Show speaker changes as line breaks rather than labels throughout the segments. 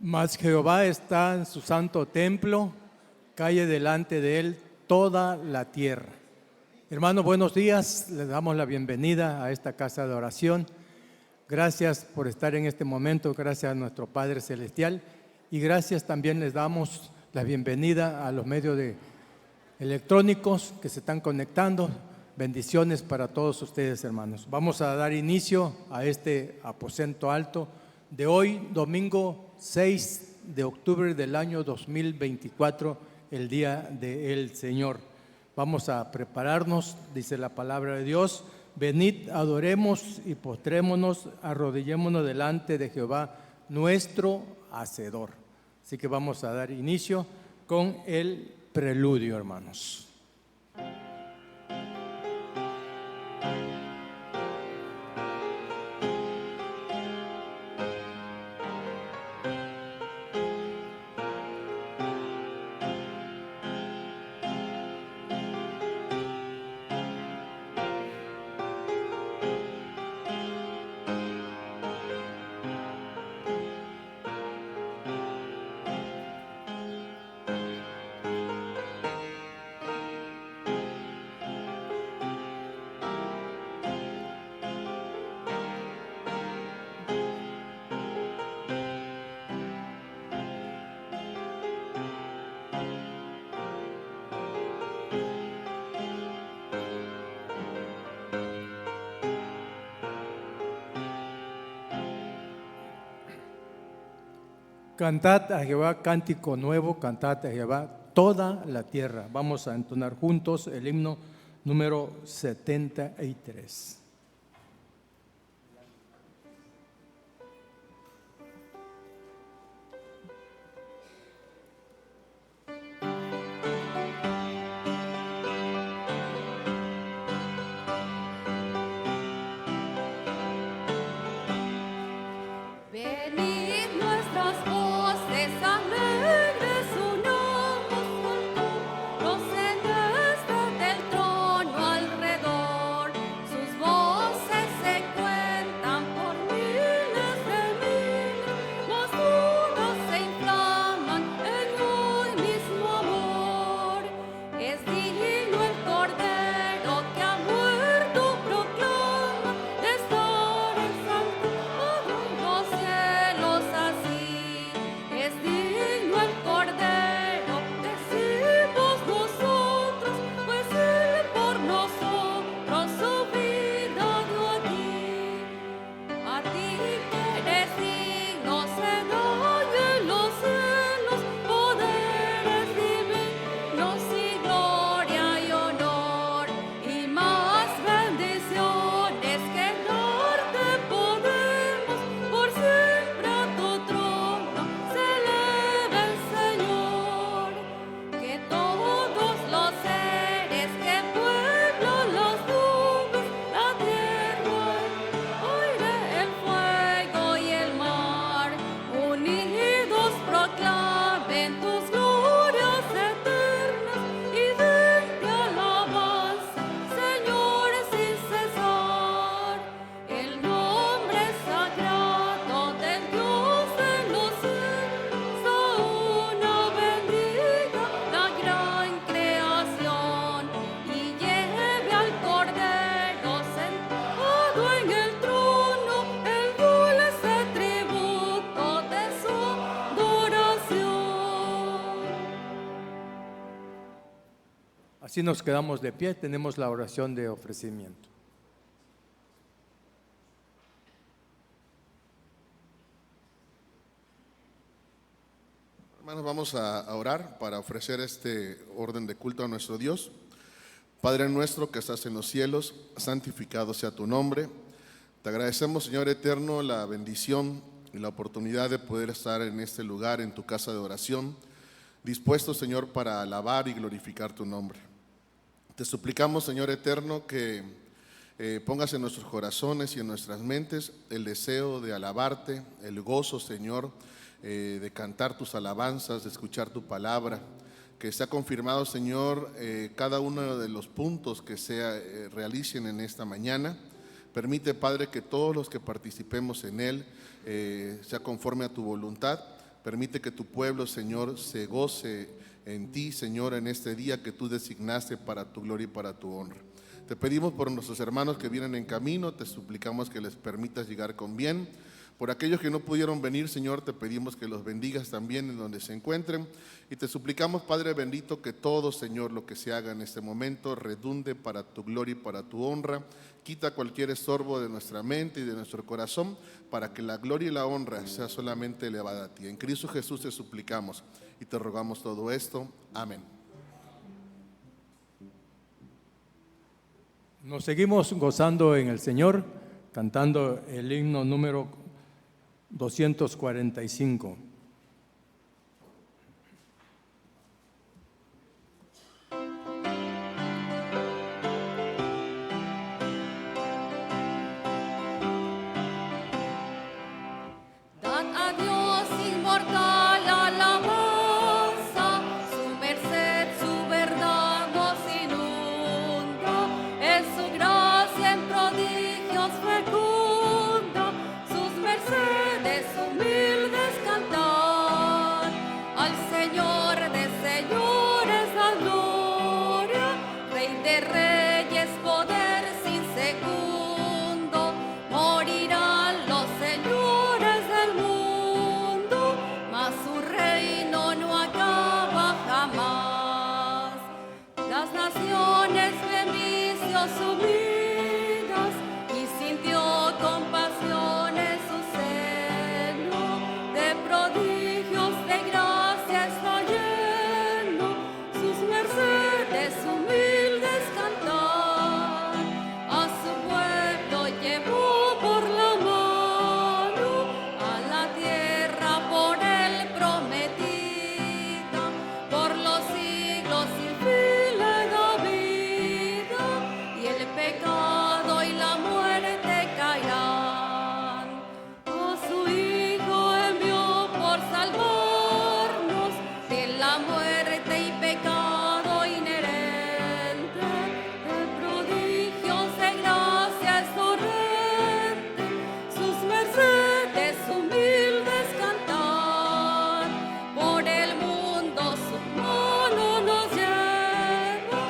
Mas Jehová está en su santo templo, calle delante de él toda la tierra. Hermanos, buenos días, les damos la bienvenida a esta casa de oración. Gracias por estar en este momento, gracias a nuestro Padre Celestial y gracias también les damos la bienvenida a los medios electrónicos que se están conectando. Bendiciones para todos ustedes, hermanos. Vamos a dar inicio a este aposento alto de hoy, domingo 6 de octubre del año 2024, el día del Señor. Vamos a prepararnos, dice la palabra de Dios. Venid, adoremos y postrémonos, arrodillémonos delante de Jehová, nuestro Hacedor. Así que vamos a dar inicio con el preludio, hermanos. Cantad a Jehová cántico nuevo, cantad a Jehová toda la tierra. Vamos a entonar juntos el himno número 73. Así nos quedamos de pie, tenemos la oración de ofrecimiento.
Hermanos, vamos a orar para ofrecer este orden de culto a nuestro Dios. Padre nuestro que estás en los cielos, santificado sea tu nombre. Te agradecemos, Señor eterno, la bendición y la oportunidad de poder estar en este lugar, en tu casa de oración, dispuestos, Señor, para alabar y glorificar tu nombre. Te suplicamos, Señor eterno, que pongas en nuestros corazones y en nuestras mentes el deseo de alabarte, el gozo, Señor, de cantar tus alabanzas, de escuchar tu palabra, que sea confirmado, Señor, cada uno de los puntos que se realicen en esta mañana. Permite, Padre, que todos los que participemos en él sea conforme a tu voluntad, Permite que tu pueblo, Señor, se goce en ti, Señor, en este día que tú designaste para tu gloria y para tu honra. Te pedimos por nuestros hermanos que vienen en camino, te suplicamos que les permitas llegar con bien. Por aquellos que no pudieron venir, Señor, te pedimos que los bendigas también en donde se encuentren. Y te suplicamos, Padre bendito, que todo, Señor, lo que se haga en este momento redunde para tu gloria y para tu honra. Quita cualquier estorbo de nuestra mente y de nuestro corazón para que la gloria y la honra sea solamente elevada a ti. En Cristo Jesús te suplicamos y te rogamos todo esto. Amén.
Nos seguimos gozando en el Señor, cantando el himno número 245.
Dad a Dios inmortal alabanza, su merced, su verdad nos inunda, es su gracia en prodigios fecunda, sus mercedes humildes cantar, al Señor de señores da gloria, Rey de reyes, poder sin segundo, morirán los señores del mundo, mas su reino no acaba jamás. Las naciones bendició su vidas y sintió compasión en su seno, de prodigios de gracia está lleno, sus mercedes humildes cantar, a su pueblo llevó por la mano, a la tierra por él prometida, por los siglos sin fin le da vida, y el pecado y la muerte caerán. A su Hijo envió por salvarnos de la muerte y pecado inherente, de prodigios de gracia es torrente, sus mercedes humildes cantar, por el mundo su mano nos lleva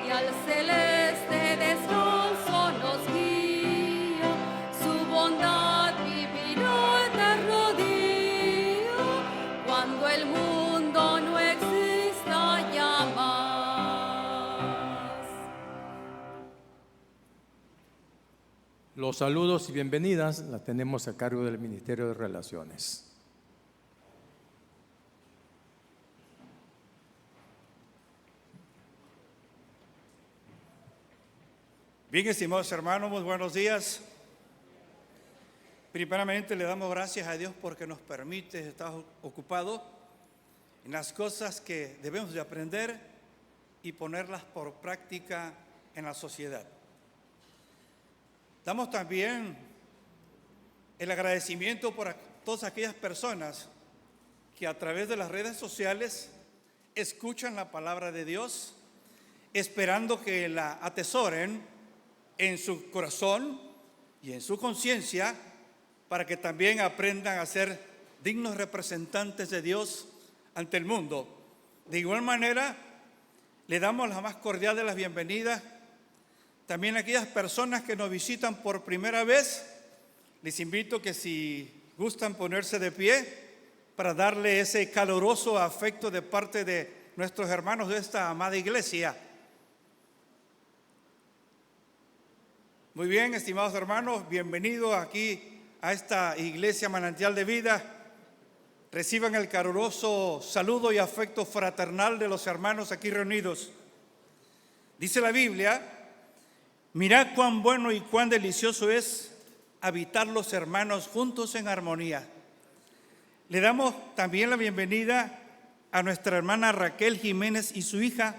y al celeste descanso nos guía, su bondad vivirá eterno día, cuando el mundo no exista ya más.
Los saludos y bienvenidas las tenemos a cargo del Ministerio de Relaciones.
Bien, estimados hermanos, muy buenos días. Primeramente le damos gracias a Dios porque nos permite estar ocupados en las cosas que debemos de aprender y ponerlas por práctica en la sociedad. Damos también el agradecimiento por todas aquellas personas que a través de las redes sociales escuchan la palabra de Dios, esperando que la atesoren en su corazón y en su conciencia, para que también aprendan a ser dignos representantes de Dios ante el mundo. De igual manera, le damos la más cordial de las bienvenidas también a aquellas personas que nos visitan por primera vez. Les invito que si gustan ponerse de pie para darle ese caluroso afecto de parte de nuestros hermanos de esta amada iglesia. Muy bien, estimados hermanos, bienvenidos aquí a esta iglesia Manantial de Vida. Reciban el caluroso saludo y afecto fraternal de los hermanos aquí reunidos. Dice la Biblia: mirad cuán bueno y cuán delicioso es habitar los hermanos juntos en armonía. Le damos también la bienvenida a nuestra hermana Raquel Jiménez y su hija,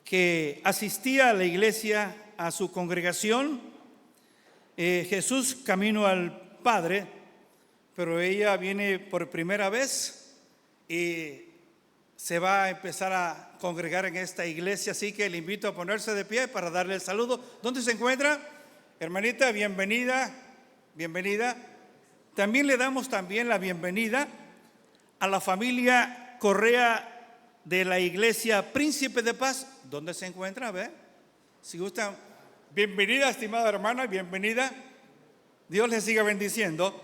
que asistía a la iglesia, a su congregación Jesús Camino al Padre, pero ella viene por primera vez y se va a empezar a congregar en esta iglesia, así que le invito a ponerse de pie para darle el saludo. ¿Dónde se encuentra? Hermanita, bienvenida, bienvenida. También le damos también la bienvenida a la familia Correa de la Iglesia Príncipe de Paz. ¿Dónde se encuentra? A ver, si gustan. Bienvenida, estimada hermana, bienvenida. Dios les siga bendiciendo.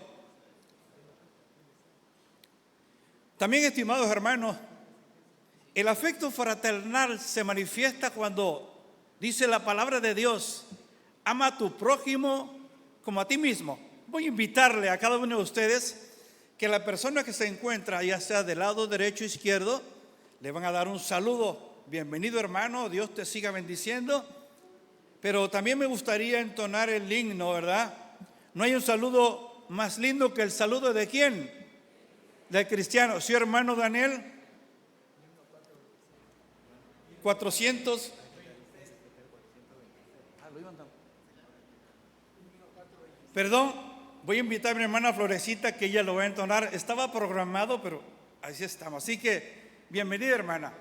También, estimados hermanos, el afecto fraternal se manifiesta cuando dice la palabra de Dios: ama a tu prójimo como a ti mismo. Voy a invitarle a cada uno de ustedes que la persona que se encuentra, ya sea del lado derecho o izquierdo, le van a dar un saludo. Bienvenido, hermano, Dios te siga bendiciendo. Pero también me gustaría entonar el himno, ¿verdad? No hay un saludo más lindo que el saludo de ¿quién? Del cristiano. ¿Sí, hermano Daniel? 400. Perdón, voy a invitar a mi hermana Florecita, que ella lo va a entonar. Estaba programado, pero así estamos. Así que, bienvenida, hermana.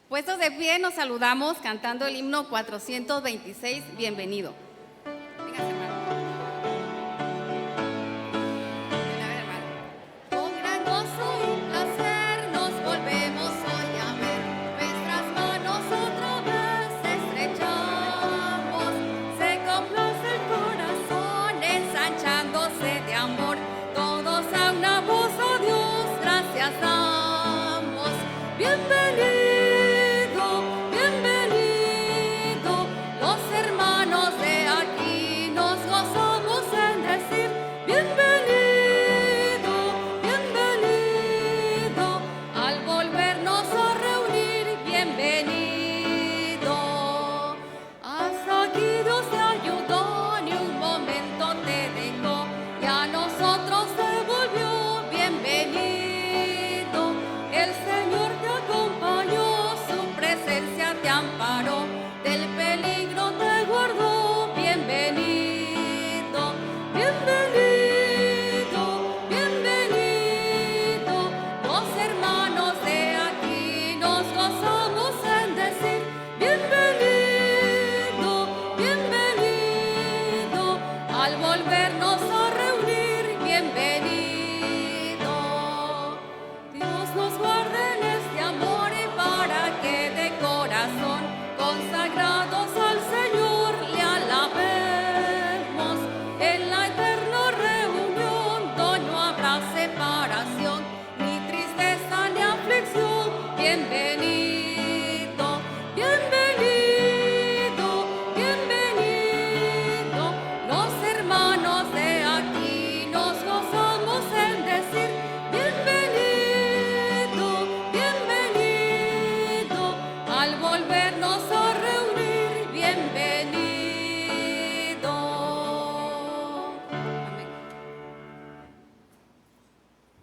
Puestos de pie, nos saludamos cantando el himno 426, bienvenido. Véngase, hermano. Ven a ver, hermano. Con gran gozo y placer nos volvemos hoy a ver. Nuestras manos otra vez estrechamos. Se complace el corazón ensanchándose de amor. Todos a una voz, oh Dios, gracias damos. Bienvenido.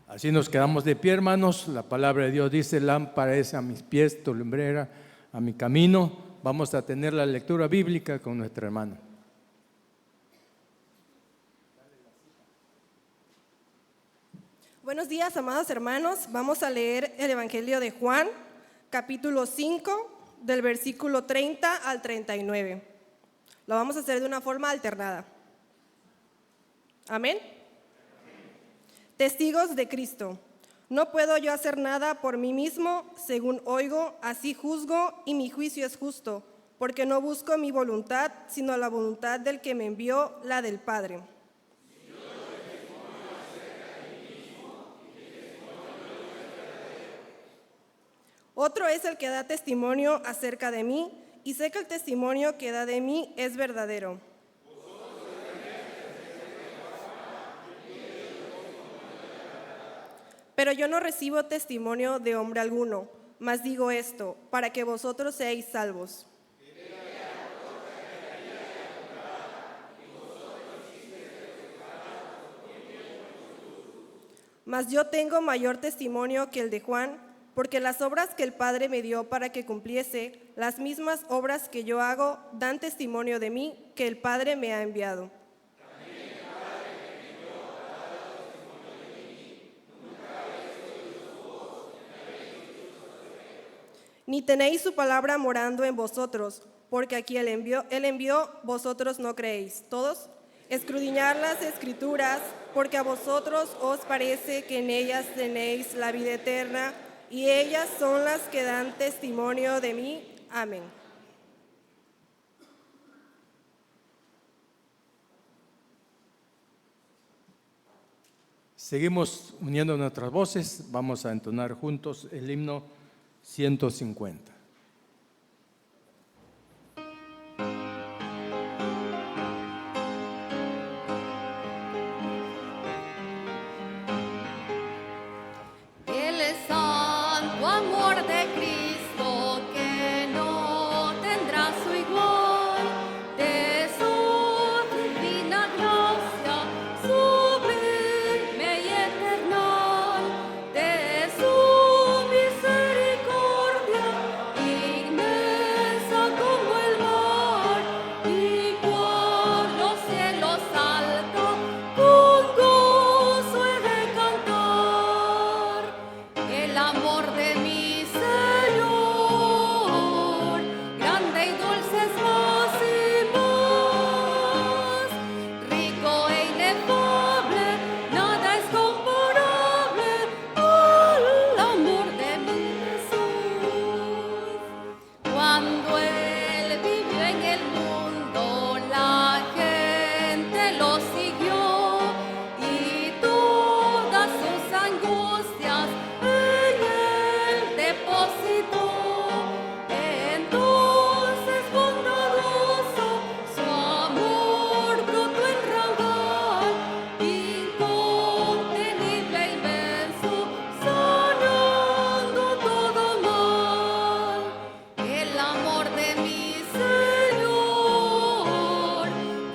Así nos quedamos de pie, hermanos. La palabra de Dios dice: lámpara es a mis pies, tu lumbrera a mi camino. Vamos a tener la lectura bíblica con nuestra hermana.
Buenos días, amados hermanos. Vamos a leer el Evangelio de Juan, capítulo 5, del versículo 30 al 39. Lo vamos a hacer de una forma alternada. Amén. Testigos de Cristo. No puedo yo hacer nada por mí mismo, según oigo, así juzgo, y mi juicio es justo, porque no busco mi voluntad, sino la voluntad del que me envió, la del Padre. Otro es el que da testimonio acerca de mí, y sé que el testimonio que da de mí es verdadero. Pero yo no recibo testimonio de hombre alguno, mas digo esto, para que vosotros seáis salvos. Mas yo tengo mayor testimonio que el de Juan, porque las obras que el Padre me dio para que cumpliese, las mismas obras que yo hago, dan testimonio de mí, que el Padre me ha enviado. Ni tenéis su palabra morando en vosotros, porque aquí él envió, vosotros no creéis. ¿Todos? escudriñar las Escrituras, porque a vosotros os parece que en ellas tenéis la vida eterna, y ellas son las que dan testimonio de mí. Amén.
Seguimos uniendo nuestras voces, vamos a entonar juntos el himno 150.
El santo amor de Cristo que no tendrá su igual, de su divina gracia sublime y eterna, de su misericordia inmensa como el mar, y por los cielos altos con gozo he de cantar. El amor de mi Señor, grande y dulce es más y más, rico e inefable, nada es comparable al amor de mi Jesús. Cuando Él vivió en el mundo, la gente lo siguió y todas sus angustias en Él depositó. Entonces bondadoso su amor brotó en raudal, incontenible, inmenso, sanando todo mal. El amor de mi Señor,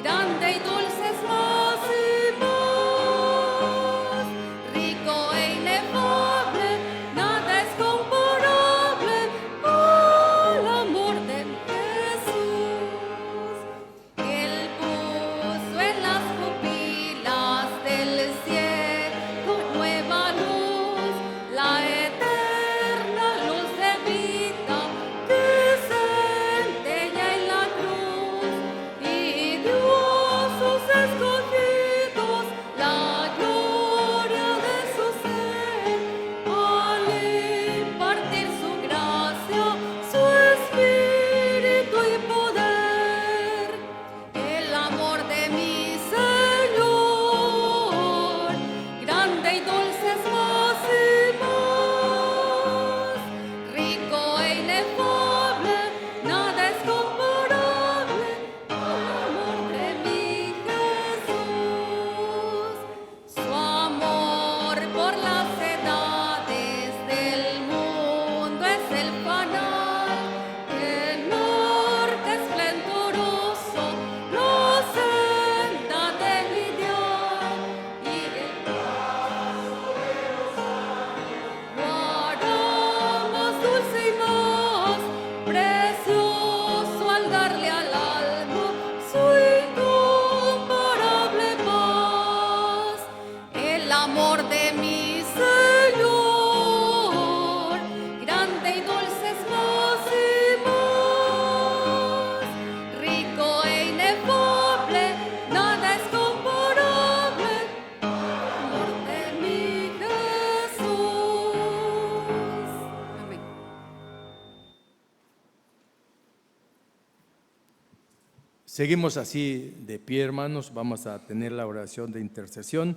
grande y dulce es más y más, rico e inefable, nada es comparable al amor de mi Jesús. Él puso en las pupilas del cielo nueva luz, la eterna luz de vida que centella en la cruz, y dio a sus escogidos la gloria de su ser, al impartir su gracia, su espíritu y poder. El amor de mi Señor, grande y dulce es más y más, rico e inefable, nada es comparable al amor de mi Jesús. Su amor por las edades del mundo es el fanal, el norte esplendoroso, la senda del ideal, y el paso de los años lo hará más dulce y más precioso al darle al alma su incomparable paz. El amor de mi Señor, grande y dulce es más y más, rico e inefable, nada es comparable al amor de mi Jesús. Amén.
Seguimos así de pie, hermanos, vamos a tener la oración de intercesión.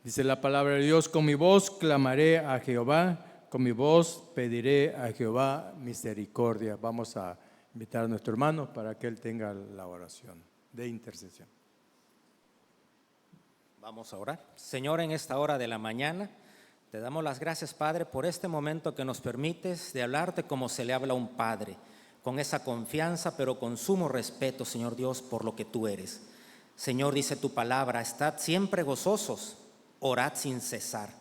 Dice la palabra de Dios: con mi voz clamaré a Jehová, con mi voz pediré a Jehová misericordia. Vamos a invitar a nuestro hermano para que él tenga la oración de intercesión.
Vamos a orar. Señor, en esta hora de la mañana, te damos las gracias, Padre, por este momento que nos permites de hablarte como se le habla a un padre, con esa confianza, pero con sumo respeto, Señor Dios, por lo que tú eres. Señor, dice tu palabra: estad siempre gozosos, orad sin cesar.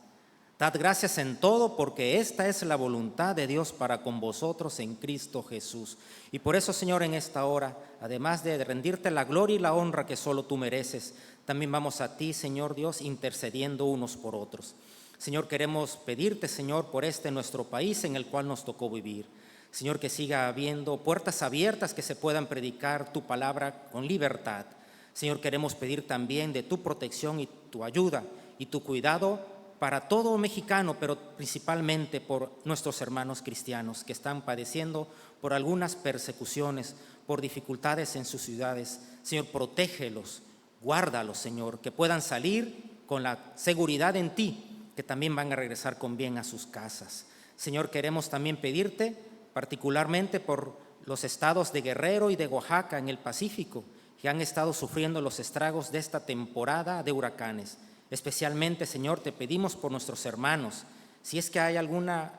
Dad gracias en todo, porque esta es la voluntad de Dios para con vosotros en Cristo Jesús. Y por eso, Señor, en esta hora, además de rendirte la gloria y la honra que solo tú mereces, también vamos a ti, Señor Dios, intercediendo unos por otros. Señor, queremos pedirte, Señor, por nuestro país en el cual nos tocó vivir. Señor, que siga habiendo puertas abiertas, que se puedan predicar tu palabra con libertad. Señor, queremos pedir también de tu protección y tu ayuda y tu cuidado para todo mexicano, pero principalmente por nuestros hermanos cristianos que están padeciendo por algunas persecuciones, por dificultades en sus ciudades. Señor, protégelos, guárdalos, Señor, que puedan salir con la seguridad en ti, que también van a regresar con bien a sus casas. Señor, queremos también pedirte particularmente por los estados de Guerrero y de Oaxaca en el Pacífico, que han estado sufriendo los estragos de esta temporada de huracanes. Especialmente, Señor, te pedimos por nuestros hermanos, si es que hay alguna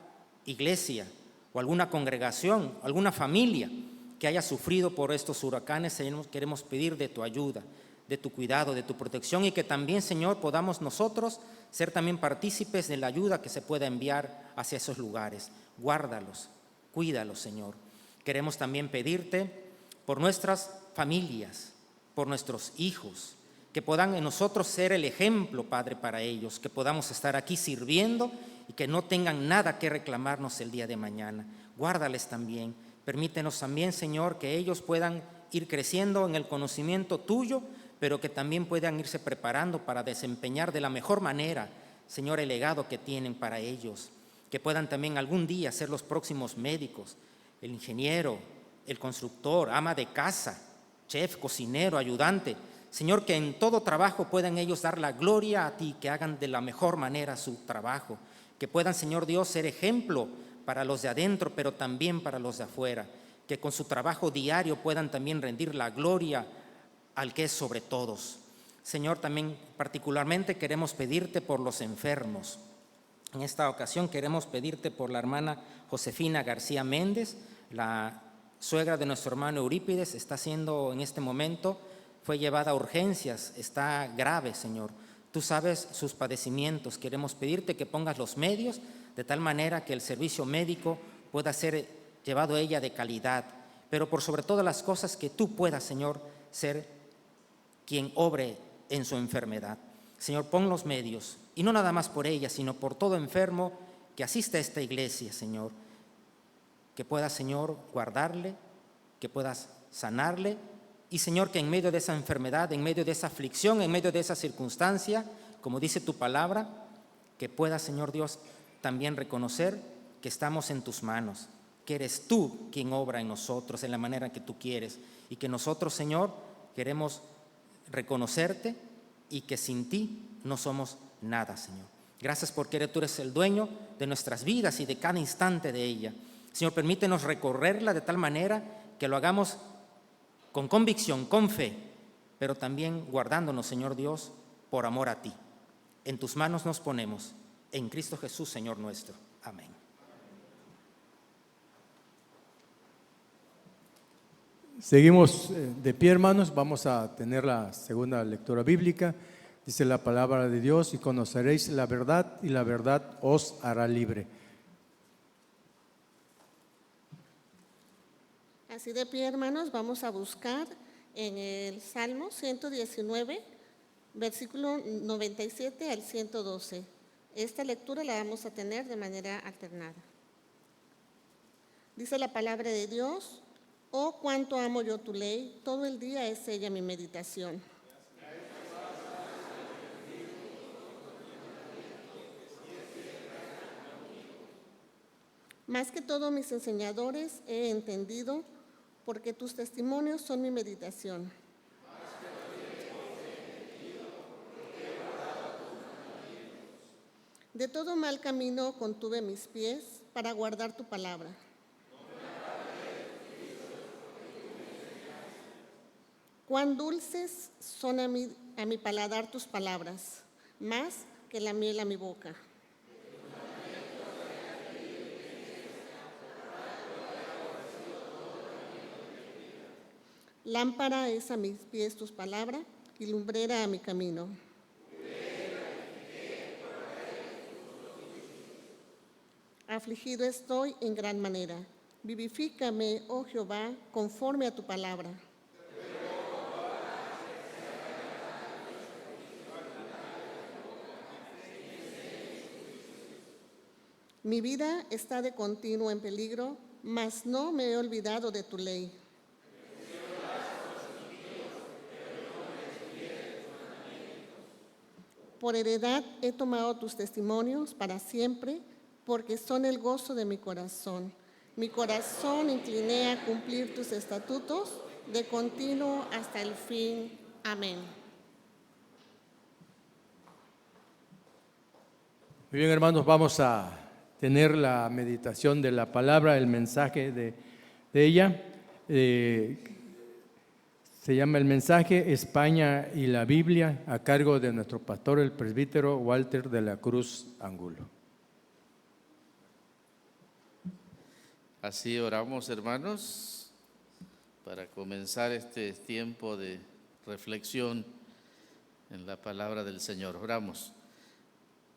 iglesia o alguna congregación, alguna familia que haya sufrido por estos huracanes, Señor, queremos pedir de tu ayuda, de tu cuidado, de tu protección, y que también, Señor, podamos nosotros ser también partícipes de la ayuda que se pueda enviar hacia esos lugares. Guárdalos, cuídalos, Señor. Queremos también pedirte por nuestras familias, por nuestros hijos, que puedan en nosotros ser el ejemplo, Padre, para ellos, que podamos estar aquí sirviendo y que no tengan nada que reclamarnos el día de mañana. Guárdales también. Permítenos también, Señor, que ellos puedan ir creciendo en el conocimiento tuyo, pero que también puedan irse preparando para desempeñar de la mejor manera, Señor, el legado que tienen para ellos. Que puedan también algún día ser los próximos médicos, el ingeniero, el constructor, ama de casa, chef, cocinero, ayudante. Señor, que en todo trabajo puedan ellos dar la gloria a ti, que hagan de la mejor manera su trabajo, que puedan, Señor Dios, ser ejemplo para los de adentro, pero también para los de afuera, que con su trabajo diario puedan también rendir la gloria al que es sobre todos. Señor, también particularmente queremos pedirte por los enfermos. En esta ocasión queremos pedirte por la hermana Josefina García Méndez, la suegra de nuestro hermano Eurípides, está siendo en este momento, fue llevada a urgencias, está grave, Señor. Tú sabes sus padecimientos. Queremos pedirte que pongas los medios de tal manera que el servicio médico pueda ser llevado a ella de calidad, pero por sobre todas las cosas que tú puedas, Señor, ser quien obre en su enfermedad. Señor, pon los medios, y no nada más por ella, sino por todo enfermo que asiste a esta iglesia, Señor. Que puedas, Señor, guardarle, que puedas sanarle, y Señor, que en medio de esa enfermedad, en medio de esa aflicción, en medio de esa circunstancia, como dice tu palabra, que puedas, Señor Dios, también reconocer que estamos en tus manos, que eres tú quien obra en nosotros en la manera que tú quieres, y que nosotros, Señor, queremos reconocerte y que sin ti no somos nada, Señor. Gracias porque tú eres el dueño de nuestras vidas y de cada instante de ella. Señor, permítenos recorrerla de tal manera que lo hagamos con convicción, con fe, pero también guardándonos, Señor Dios, por amor a ti. En tus manos nos ponemos, en Cristo Jesús, Señor nuestro. Amén.
Seguimos de pie, hermanos. Vamos a tener la segunda lectura bíblica. Dice la palabra de Dios: y conoceréis la verdad, y la verdad os hará libre.
Así de pie, hermanos, vamos a buscar en el Salmo 119, versículo 97 al 112. Esta lectura la vamos a tener de manera alternada. Dice la palabra de Dios: oh, cuánto amo yo tu ley, todo el día es ella mi meditación. Más que todos mis enseñadores he entendido, porque tus testimonios son mi meditación. De todo mal camino contuve mis pies para guardar tu palabra. Cuán dulces son a mi paladar tus palabras, más que la miel a mi boca. Lámpara es a mis pies tus palabras y lumbrera a mi camino. Afligido estoy en gran manera. Vivifícame, oh Jehová, conforme a tu palabra. Mi vida está de continuo en peligro, mas no me he olvidado de tu ley. Por heredad he tomado tus testimonios para siempre, porque son el gozo de mi corazón. Mi corazón incliné a cumplir tus estatutos de continuo hasta el fin. Amén.
Muy bien, hermanos, vamos a tener la meditación de la palabra, el mensaje de ella. Se llama el mensaje España y la Biblia, a cargo de nuestro pastor, el presbítero Walter de la Cruz Angulo.
Así oramos, hermanos, para comenzar este tiempo de reflexión en la palabra del Señor. Oramos.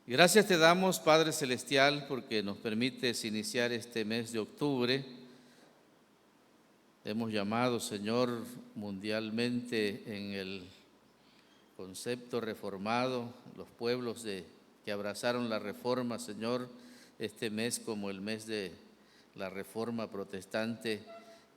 Gracias te damos, Padre Celestial, porque nos permites iniciar este mes de octubre. Hemos llamado, Señor, mundialmente en el concepto reformado, los pueblos que abrazaron la reforma, Señor, este mes como el mes de la reforma protestante.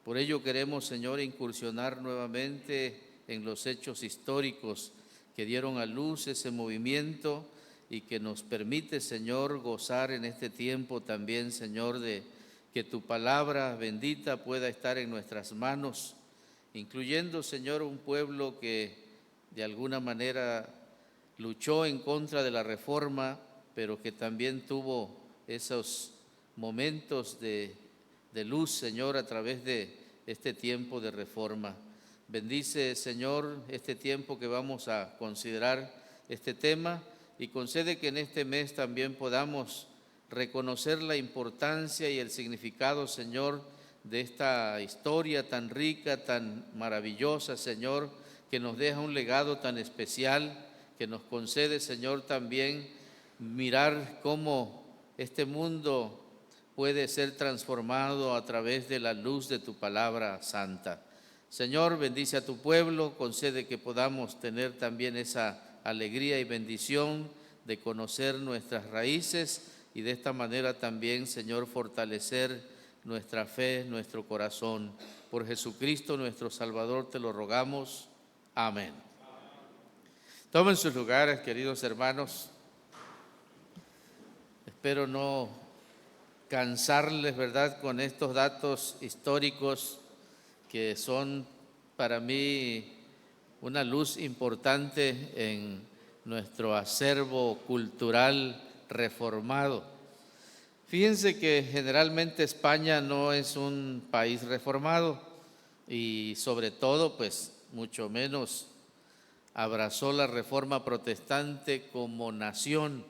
Por ello queremos, Señor, incursionar nuevamente en los hechos históricos que dieron a luz ese movimiento y que nos permite, Señor, gozar en este tiempo también, Señor, de que tu palabra bendita pueda estar en nuestras manos, incluyendo, Señor, un pueblo que de alguna manera luchó en contra de la reforma, pero que también tuvo esos momentos de luz, Señor, a través de este tiempo de reforma. Bendice, Señor, este tiempo que vamos a considerar este tema y concede que en este mes también podamos reconocer la importancia y el significado, Señor, de esta historia tan rica, tan maravillosa, Señor, que nos deja un legado tan especial, que nos concede, Señor, también mirar cómo este mundo puede ser transformado a través de la luz de tu palabra santa. Señor, bendice a tu pueblo, concede que podamos tener también esa alegría y bendición de conocer nuestras raíces y de esta manera también, Señor, fortalecer nuestra fe, nuestro corazón. Por Jesucristo nuestro Salvador te lo rogamos. Amén. Tomen sus lugares, queridos hermanos. Espero no cansarles, ¿verdad?, con estos datos históricos que son para mí una luz importante en nuestro acervo cultural reformado. Fíjense que generalmente España no es un país reformado y sobre todo, pues, mucho menos abrazó la reforma protestante como nación.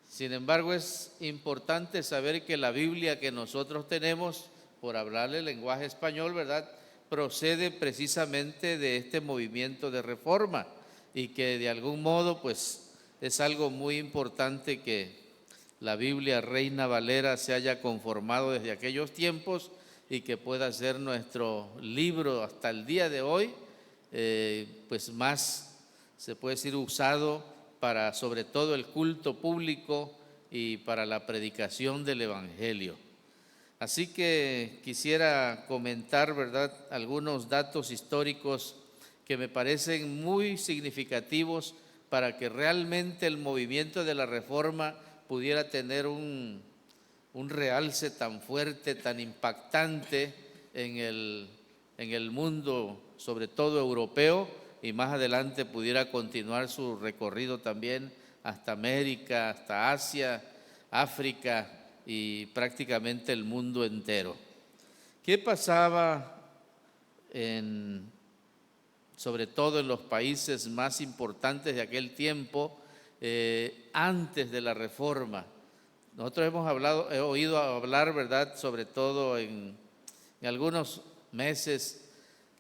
Sin embargo, es importante saber que la Biblia que nosotros tenemos, por hablarle el lenguaje español, ¿verdad?, procede precisamente de este movimiento de reforma y que de algún modo, pues, es algo muy importante que la Biblia Reina Valera se haya conformado desde aquellos tiempos y que pueda ser nuestro libro hasta el día de hoy, pues más se puede decir usado para sobre todo el culto público y para la predicación del Evangelio. Así que quisiera comentar, ¿verdad?, algunos datos históricos que me parecen muy significativos para que realmente el movimiento de la reforma pudiera tener un realce tan fuerte, tan impactante en el mundo, sobre todo europeo, y más adelante pudiera continuar su recorrido también hasta América, hasta Asia, África y prácticamente el mundo entero. ¿Qué pasaba sobre todo en los países más importantes de aquel tiempo antes de la reforma? Nosotros he oído hablar, ¿verdad?, sobre todo en algunos meses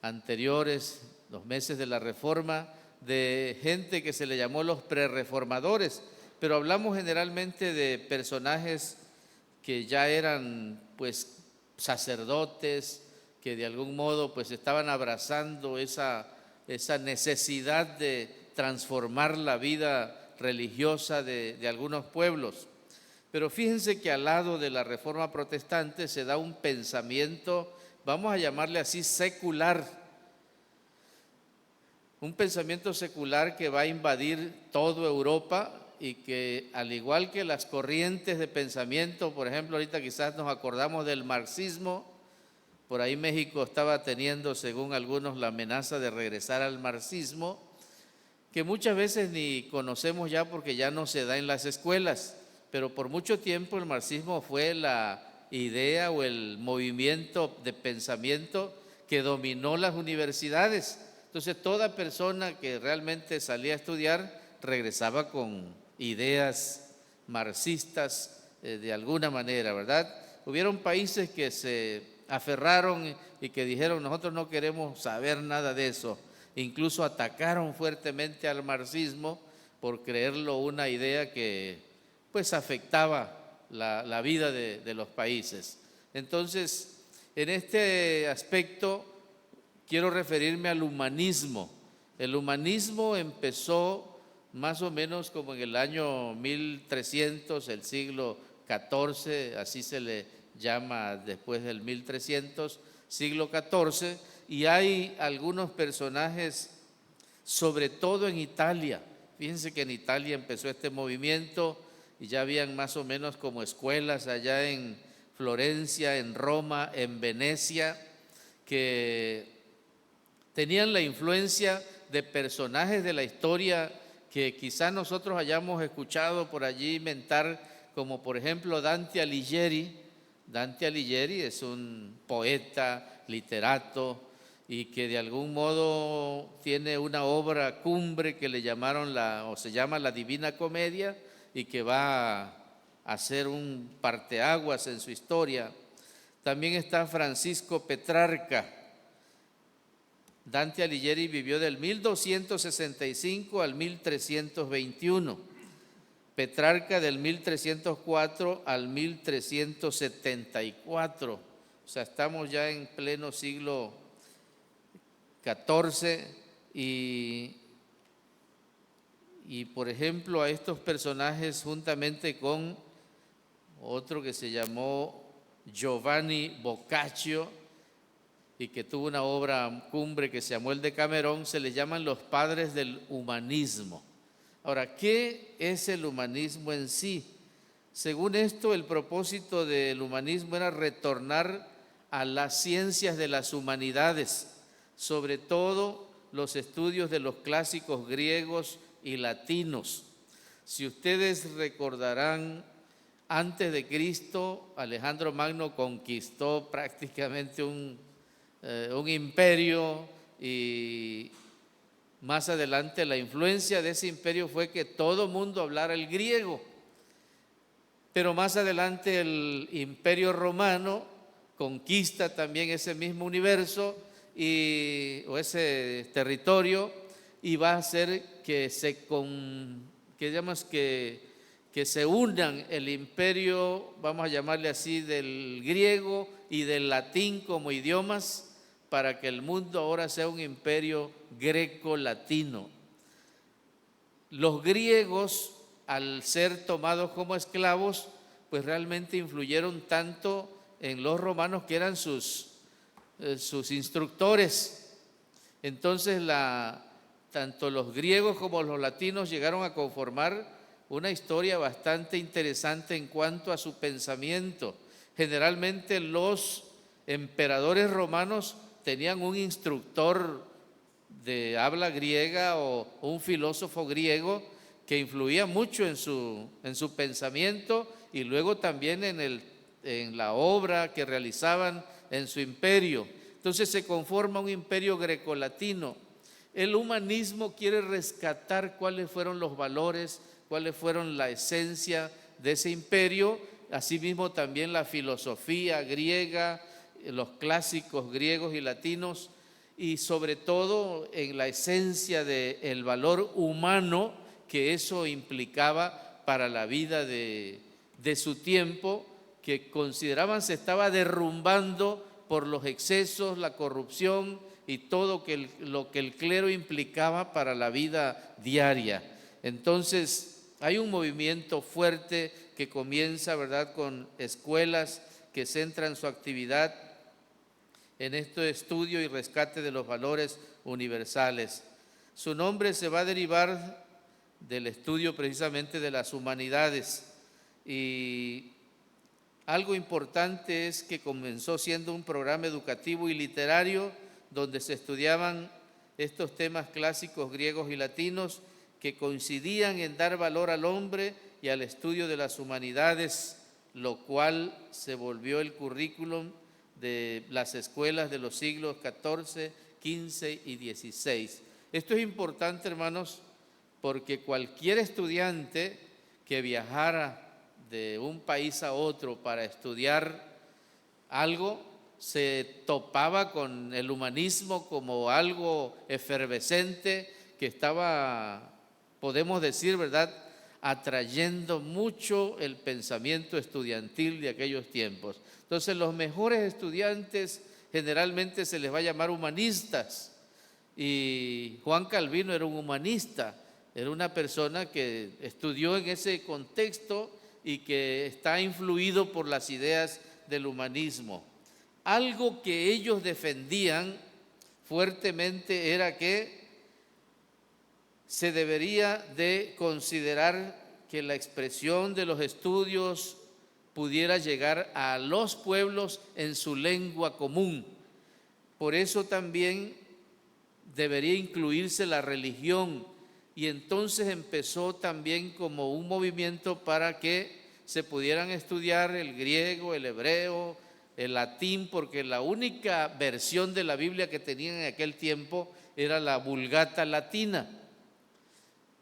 anteriores, los meses de la reforma, de gente que se le llamó los prerreformadores, pero hablamos generalmente de personajes que ya eran, pues, sacerdotes, que de algún modo, pues, estaban abrazando esa necesidad de transformar la vida religiosa de algunos pueblos. Pero fíjense que al lado de la reforma protestante se da un pensamiento, vamos a llamarle así, secular. un pensamiento secular que va a invadir toda Europa y que, al igual que las corrientes de pensamiento, por ejemplo, ahorita quizás nos acordamos del marxismo, por ahí México estaba teniendo, según algunos, la amenaza de regresar al marxismo, que muchas veces ni conocemos ya porque ya no se da en las escuelas, pero por mucho tiempo el marxismo fue la idea o el movimiento de pensamiento que dominó las universidades. Entonces toda persona que realmente salía a estudiar regresaba con ideas marxistas de alguna manera, ¿verdad? Hubieron países que se aferraron y que dijeron: nosotros no queremos saber nada de eso. Incluso atacaron fuertemente al marxismo por creerlo una idea que pues afectaba la vida de los países. Entonces, en este aspecto quiero referirme al humanismo. El humanismo empezó más o menos como en el año 1300, el siglo XIV, así se le llama después del 1300, siglo XIV, y hay algunos personajes, sobre todo en Italia. Fíjense que en Italia empezó este movimiento y ya habían más o menos como escuelas allá en Florencia, en Roma, en Venecia, que tenían la influencia de personajes de la historia que quizás nosotros hayamos escuchado por allí mentar, como por ejemplo Dante Alighieri. Dante Alighieri es un poeta, literato, y que de algún modo tiene una obra cumbre que le llamaron se llama la Divina Comedia, y que va a ser un parteaguas en su historia. También está Francisco Petrarca. Dante Alighieri vivió del 1265 al 1321. Petrarca del 1304 al 1374. O sea, estamos ya en pleno siglo XIV y por ejemplo a estos personajes, juntamente con otro que se llamó Giovanni Boccaccio y que tuvo una obra cumbre que se llamó el Decamerón, se les llaman los padres del humanismo. Ahora, ¿qué es el humanismo en sí? Según esto, el propósito del humanismo era retornar a las ciencias de las humanidades, sobre todo los estudios de los clásicos griegos y latinos. Si ustedes recordarán, antes de Cristo, Alejandro Magno conquistó prácticamente un imperio, y más adelante la influencia de ese imperio fue que todo mundo hablara el griego. Pero más adelante el Imperio Romano conquista también ese mismo universo o ese territorio, y va a hacer que se unan el imperio, vamos a llamarle así, del griego y del latín como idiomas, para que el mundo ahora sea un imperio greco-latino. Los griegos, al ser tomados como esclavos, pues realmente influyeron tanto en los romanos que eran sus instructores. Entonces tanto los griegos como los latinos llegaron a conformar una historia bastante interesante en cuanto a su pensamiento. Generalmente los emperadores romanos tenían un instructor de habla griega o un filósofo griego que influía mucho en su pensamiento, y luego también en la obra que realizaban en su imperio. Entonces se conforma un imperio grecolatino. El humanismo quiere rescatar cuáles fueron los valores, cuáles fueron la esencia de ese imperio, asimismo también la filosofía griega, los clásicos griegos y latinos, y sobre todo en la esencia del valor humano que eso implicaba para la vida de su tiempo, que consideraban se estaba derrumbando por los excesos, la corrupción y todo lo que el clero implicaba para la vida diaria. Entonces hay un movimiento fuerte que comienza, ¿verdad?, con escuelas que centran su actividad en este estudio y rescate de los valores universales. Su nombre se va a derivar del estudio precisamente de las humanidades, y algo importante es que comenzó siendo un programa educativo y literario donde se estudiaban estos temas clásicos griegos y latinos que coincidían en dar valor al hombre y al estudio de las humanidades, lo cual se volvió el currículum de las escuelas de los siglos XIV, XV y XVI. Esto es importante, hermanos, porque cualquier estudiante que viajara de un país a otro para estudiar algo, se topaba con el humanismo como algo efervescente que estaba, podemos decir, ¿verdad?, atrayendo mucho el pensamiento estudiantil de aquellos tiempos. Entonces, los mejores estudiantes generalmente se les va a llamar humanistas, y Juan Calvino era un humanista, era una persona que estudió en ese contexto y que está influido por las ideas del humanismo. Algo que ellos defendían fuertemente era que se debería de considerar que la expresión de los estudios pudiera llegar a los pueblos en su lengua común. Por eso también debería incluirse la religión, y entonces empezó también como un movimiento para que se pudieran estudiar el griego, el hebreo, el latín, porque la única versión de la Biblia que tenían en aquel tiempo era la Vulgata Latina.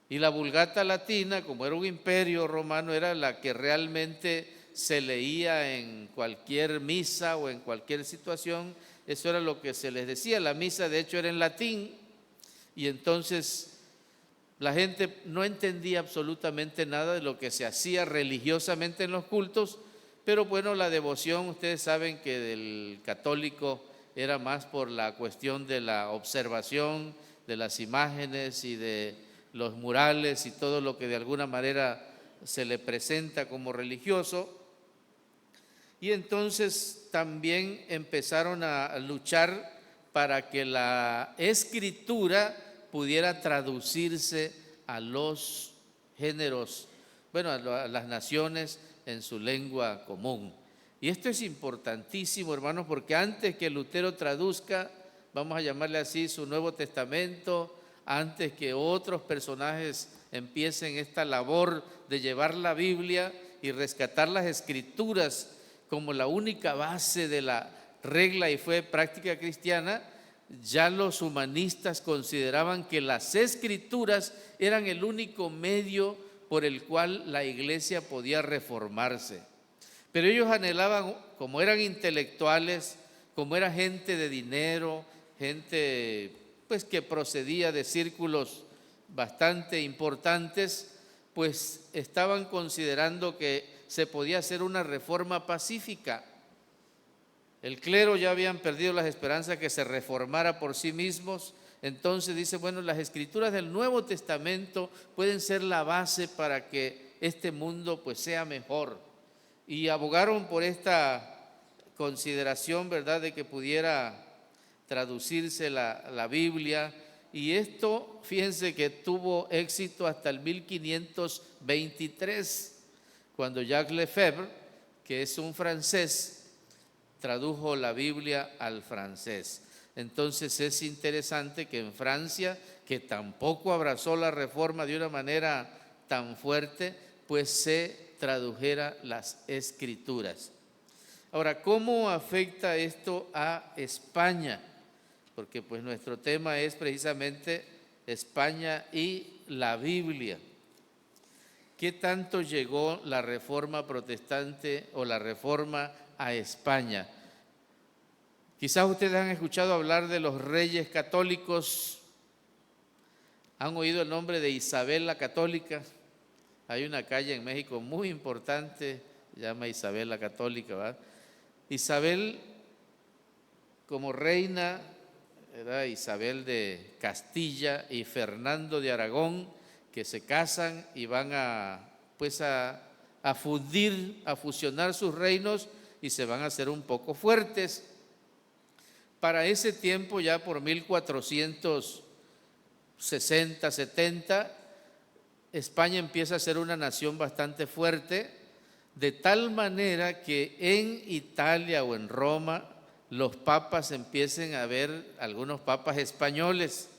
Y la Vulgata Latina, como era un imperio romano, era la que realmente se leía en cualquier misa o en cualquier situación. Eso era lo que se les decía. La misa, de hecho, era en latín, y entonces la gente no entendía absolutamente nada de lo que se hacía religiosamente en los cultos, pero bueno, la devoción, ustedes saben que del católico era más por la cuestión de la observación de las imágenes y de los murales y todo lo que de alguna manera se le presenta como religioso. Y entonces también empezaron a luchar para que la escritura pudiera traducirse a los géneros, bueno, a las naciones en su lengua común. Y esto es importantísimo, hermanos, porque antes que Lutero traduzca, vamos a llamarle así, su Nuevo Testamento, antes que otros personajes empiecen esta labor de llevar la Biblia y rescatar las Escrituras como la única base de la regla y fe práctica cristiana, ya los humanistas consideraban que las Escrituras eran el único medio por el cual la iglesia podía reformarse. Pero ellos anhelaban, como eran intelectuales, como era gente de dinero, gente pues que procedía de círculos bastante importantes, pues estaban considerando que se podía hacer una reforma pacífica. El clero ya habían perdido las esperanzas que se reformara por sí mismos. Entonces dice, bueno, las escrituras del Nuevo Testamento pueden ser la base para que este mundo pues sea mejor. Y abogaron por esta consideración, ¿verdad?, de que pudiera traducirse la Biblia. Y esto, fíjense que tuvo éxito hasta el 1523, cuando Jacques Lefebvre, que es un francés, tradujo la Biblia al francés. Entonces es interesante que en Francia, que tampoco abrazó la reforma de una manera tan fuerte, pues se tradujera las Escrituras. Ahora, ¿cómo afecta esto a España? Porque pues nuestro tema es precisamente España y la Biblia. ¿Qué tanto llegó la reforma protestante o la reforma a España? Quizás ustedes han escuchado hablar de los reyes católicos. ¿Han oído el nombre de Isabel la Católica? Hay una calle en México muy importante, se llama Isabel la Católica, ¿verdad? Isabel como reina era Isabel de Castilla y Fernando de Aragón, que se casan y van a fundir, a fusionar sus reinos y se van a hacer un poco fuertes. Para ese tiempo, ya por 1400 60, 70, España empieza a ser una nación bastante fuerte, de tal manera que en Italia o en Roma los papas empiecen a ver algunos papas españoles.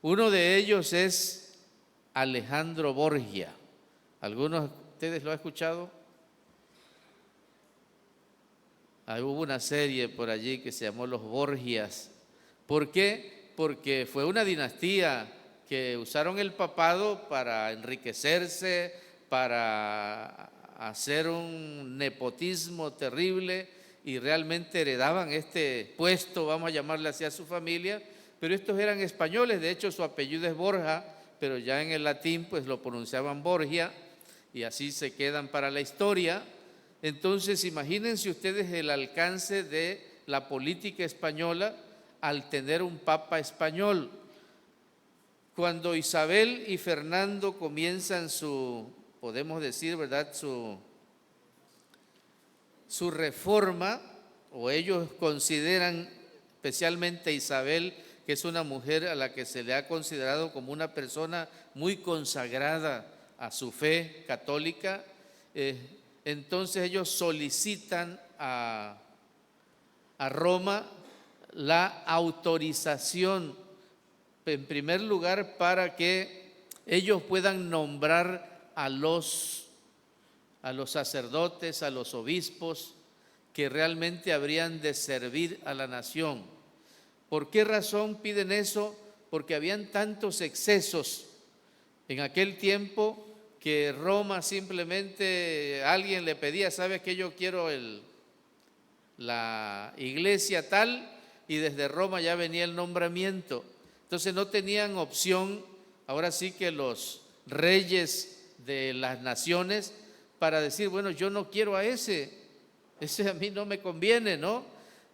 Uno de ellos es Alejandro Borgia. ¿Algunos de ustedes lo han escuchado? Hubo una serie por allí que se llamó Los Borgias. ¿Por qué? Porque fue una dinastía que usaron el papado para enriquecerse, para hacer un nepotismo terrible y realmente heredaban este puesto, vamos a llamarle así, a su familia, pero estos eran españoles. De hecho su apellido es Borja, pero ya en el latín pues lo pronunciaban Borgia y así se quedan para la historia. Entonces imagínense ustedes el alcance de la política española al tener un papa español. Cuando Isabel y Fernando comienzan su, podemos decir, ¿verdad?, su reforma, o ellos consideran, especialmente Isabel, que es una mujer a la que se le ha considerado como una persona muy consagrada a su fe católica, entonces ellos solicitan a Roma la autorización, en primer lugar, para que ellos puedan nombrar a los sacerdotes, a los obispos que realmente habrían de servir a la nación. ¿Por qué razón piden eso? Porque habían tantos excesos en aquel tiempo que Roma simplemente, alguien le pedía, ¿sabes qué? Yo quiero la iglesia tal, y desde Roma ya venía el nombramiento. Entonces no tenían opción, ahora sí, que los reyes de las naciones para decir, bueno, yo no quiero a ese a mí no me conviene, ¿no?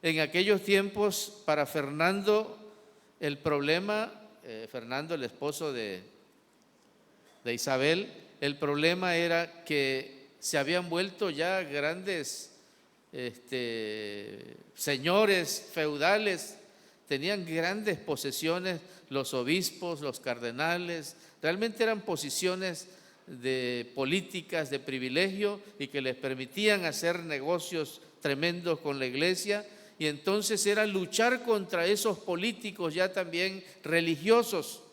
En aquellos tiempos para Fernando el problema, Fernando el esposo de Isabel, el problema era que se habían vuelto ya grandes señores feudales, tenían grandes posesiones, los obispos, los cardenales, realmente eran posiciones de políticas de privilegio y que les permitían hacer negocios tremendos con la iglesia, y entonces era luchar contra esos políticos ya también religiosos,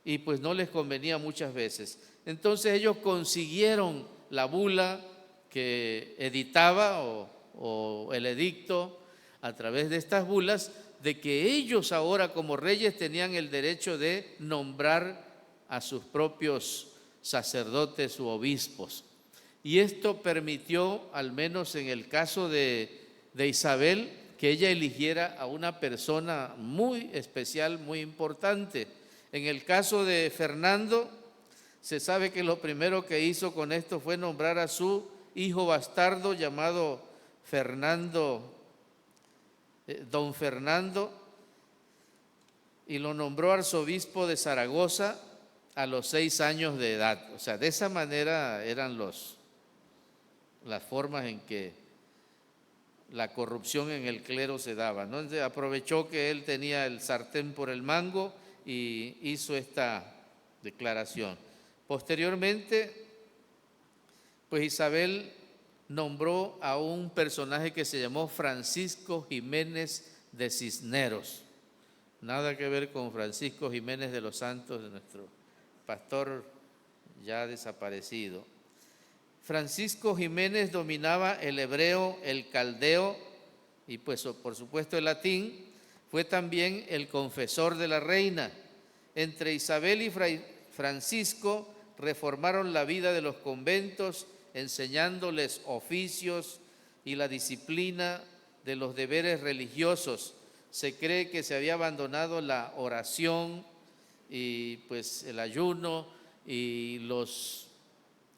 y pues no les convenía muchas veces. Entonces ellos consiguieron la bula que editaba o el edicto a través de estas bulas, de que ellos ahora como reyes tenían el derecho de nombrar a sus propios sacerdotes u obispos. Y esto permitió, al menos en el caso de Isabel, que ella eligiera a una persona muy especial, muy importante. En el caso de Fernando, se sabe que lo primero que hizo con esto fue nombrar a su hijo bastardo llamado don Fernando, y lo nombró arzobispo de Zaragoza a los 6 años de edad. O sea, de esa manera eran las formas en que la corrupción en el clero se daba, ¿no? Entonces, aprovechó que él tenía el sartén por el mango y hizo esta declaración. Posteriormente, pues Isabel nombró a un personaje que se llamó Francisco Jiménez de Cisneros. Nada que ver con Francisco Jiménez de los Santos, de nuestro pastor ya desaparecido. Francisco Jiménez dominaba el hebreo, el caldeo y pues por supuesto el latín. Fue también el confesor de la reina. Entre Isabel y Francisco reformaron la vida de los conventos, enseñándoles oficios y la disciplina de los deberes religiosos. Se cree que se había abandonado la oración y pues el ayuno, y los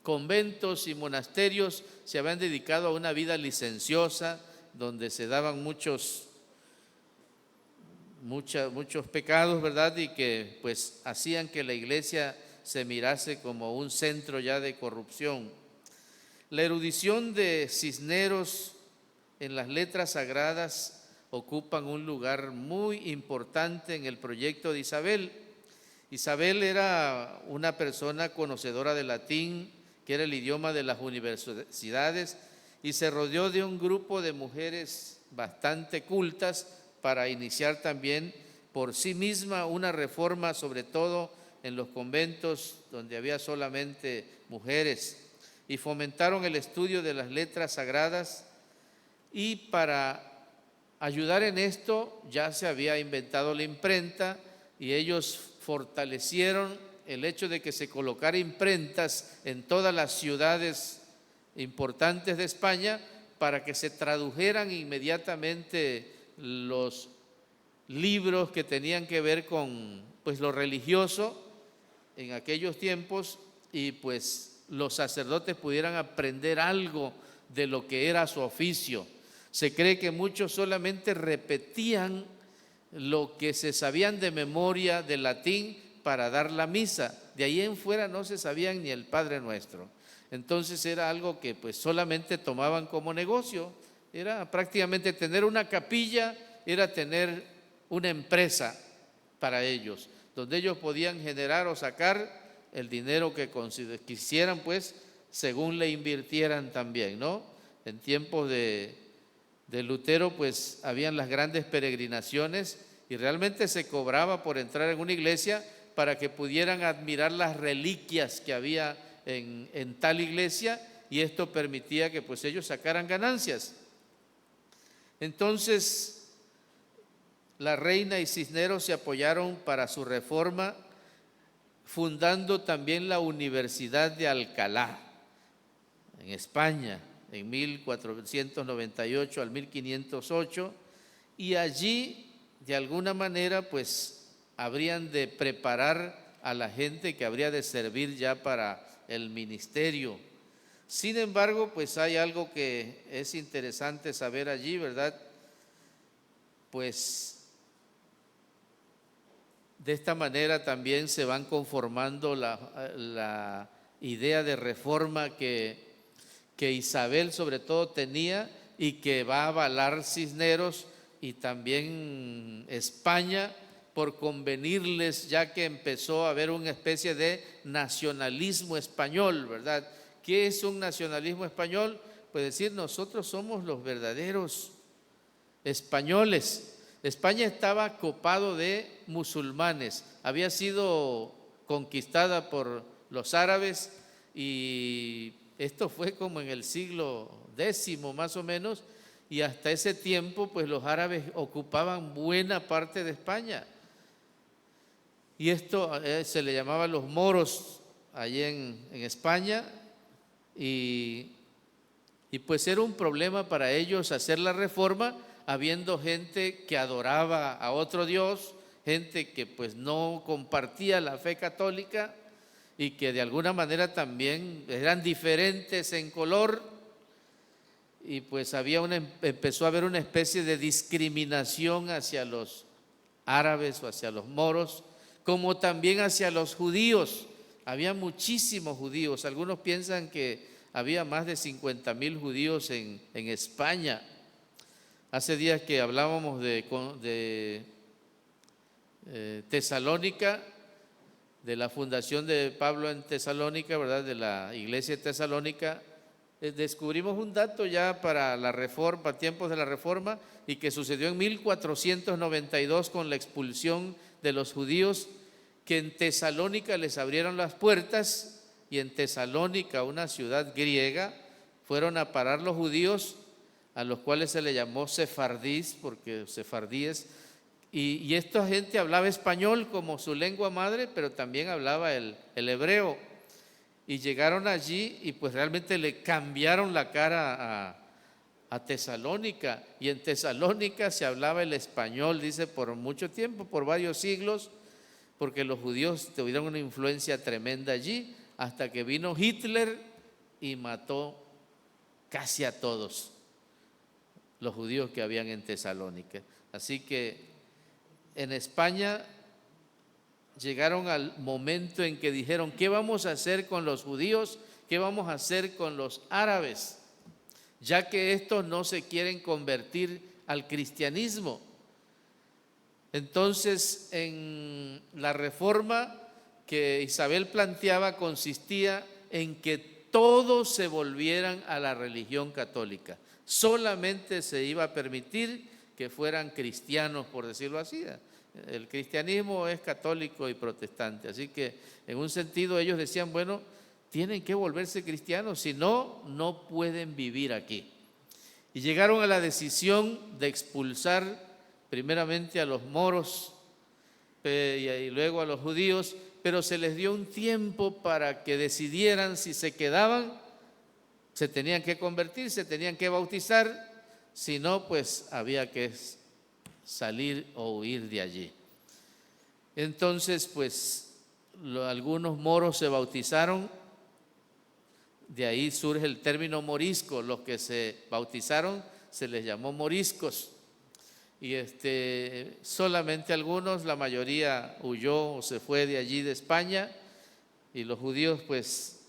conventos y monasterios se habían dedicado a una vida licenciosa, donde se daban muchos pecados, ¿verdad? Y que pues hacían que la iglesia se mirase como un centro ya de corrupción. La erudición de Cisneros en las letras sagradas ocupan un lugar muy importante en el proyecto de Isabel, Isabel era una persona conocedora del latín, que era el idioma de las universidades, y se rodeó de un grupo de mujeres bastante cultas para iniciar también por sí misma una reforma, sobre todo en los conventos donde había solamente mujeres, y fomentaron el estudio de las letras sagradas. Y para ayudar en esto ya se había inventado la imprenta, y ellos fortalecieron el hecho de que se colocara imprentas en todas las ciudades importantes de España para que se tradujeran inmediatamente los libros que tenían que ver con pues lo religioso en aquellos tiempos, y pues los sacerdotes pudieran aprender algo de lo que era su oficio. Se cree que muchos solamente repetían lo que se sabían de memoria del latín para dar la misa. De ahí en fuera no se sabían ni el Padre Nuestro. Entonces era algo que pues solamente tomaban como negocio. Era prácticamente tener una capilla, era tener una empresa para ellos, donde ellos podían generar o sacar el dinero que quisieran, pues según le invirtieran también, ¿no? En tiempos de Lutero pues habían las grandes peregrinaciones, y realmente se cobraba por entrar en una iglesia para que pudieran admirar las reliquias que había en tal iglesia, y esto permitía que pues ellos sacaran ganancias. Entonces la reina y Cisneros se apoyaron para su reforma, fundando también la Universidad de Alcalá en España en 1498 al 1508, y allí de alguna manera pues habrían de preparar a la gente que habría de servir ya para el ministerio. Sin embargo, pues hay algo que es interesante saber allí, ¿verdad? Pues de esta manera también se van conformando la idea de reforma que Isabel sobre todo tenía, y que va a avalar Cisneros y también España, por convenirles, ya que empezó a haber una especie de nacionalismo español, ¿verdad? ¿Qué es un nacionalismo español? Pues decir, nosotros somos los verdaderos españoles. España estaba copado de musulmanes, había sido conquistada por los árabes, y esto fue como en el siglo X más o menos, y hasta ese tiempo pues los árabes ocupaban buena parte de España. Y esto se le llamaba los moros allí en España, y pues era un problema para ellos hacer la reforma, habiendo gente que adoraba a otro Dios, gente que pues no compartía la fe católica, y que de alguna manera también eran diferentes en color, y pues empezó a haber una especie de discriminación hacia los árabes o hacia los moros, como también hacia los judíos. Había muchísimos judíos, algunos piensan que había más de 50,000 judíos en España. Hace días que hablábamos de Tesalónica, de la fundación de Pablo en Tesalónica, ¿verdad? De la iglesia de Tesalónica, descubrimos un dato ya para la reforma, para tiempos de la reforma, y que sucedió en 1492 con la expulsión de los judíos, que en Tesalónica les abrieron las puertas, y en Tesalónica, una ciudad griega, fueron a parar los judíos, a los cuales se le llamó sefardíes, porque sefardíes, y esta gente hablaba español como su lengua madre, pero también hablaba el hebreo, y llegaron allí y pues realmente le cambiaron la cara a Tesalónica, y en Tesalónica se hablaba el español, dice, por mucho tiempo, por varios siglos, porque los judíos tuvieron una influencia tremenda allí, hasta que vino Hitler y mató casi a todos los judíos que habían en Tesalónica. Así que en España llegaron al momento en que dijeron, ¿qué vamos a hacer con los judíos? ¿Qué vamos a hacer con los árabes? Ya que estos no se quieren convertir al cristianismo. Entonces, en la reforma que Isabel planteaba consistía en que todos se volvieran a la religión católica. Solamente se iba a permitir que fueran cristianos, por decirlo así. El cristianismo es católico y protestante, así que en un sentido ellos decían, bueno, tienen que volverse cristianos, si no, no pueden vivir aquí. Y llegaron a la decisión de expulsar primeramente a los moros y luego a los judíos, pero se les dio un tiempo para que decidieran si se quedaban, se tenían que convertir, se tenían que bautizar, si no, pues había que salir o huir de allí. Entonces, pues algunos moros se bautizaron, de ahí surge el término morisco. Los que se bautizaron se les llamó moriscos, y solamente algunos, la mayoría huyó o se fue de allí de España, y los judíos pues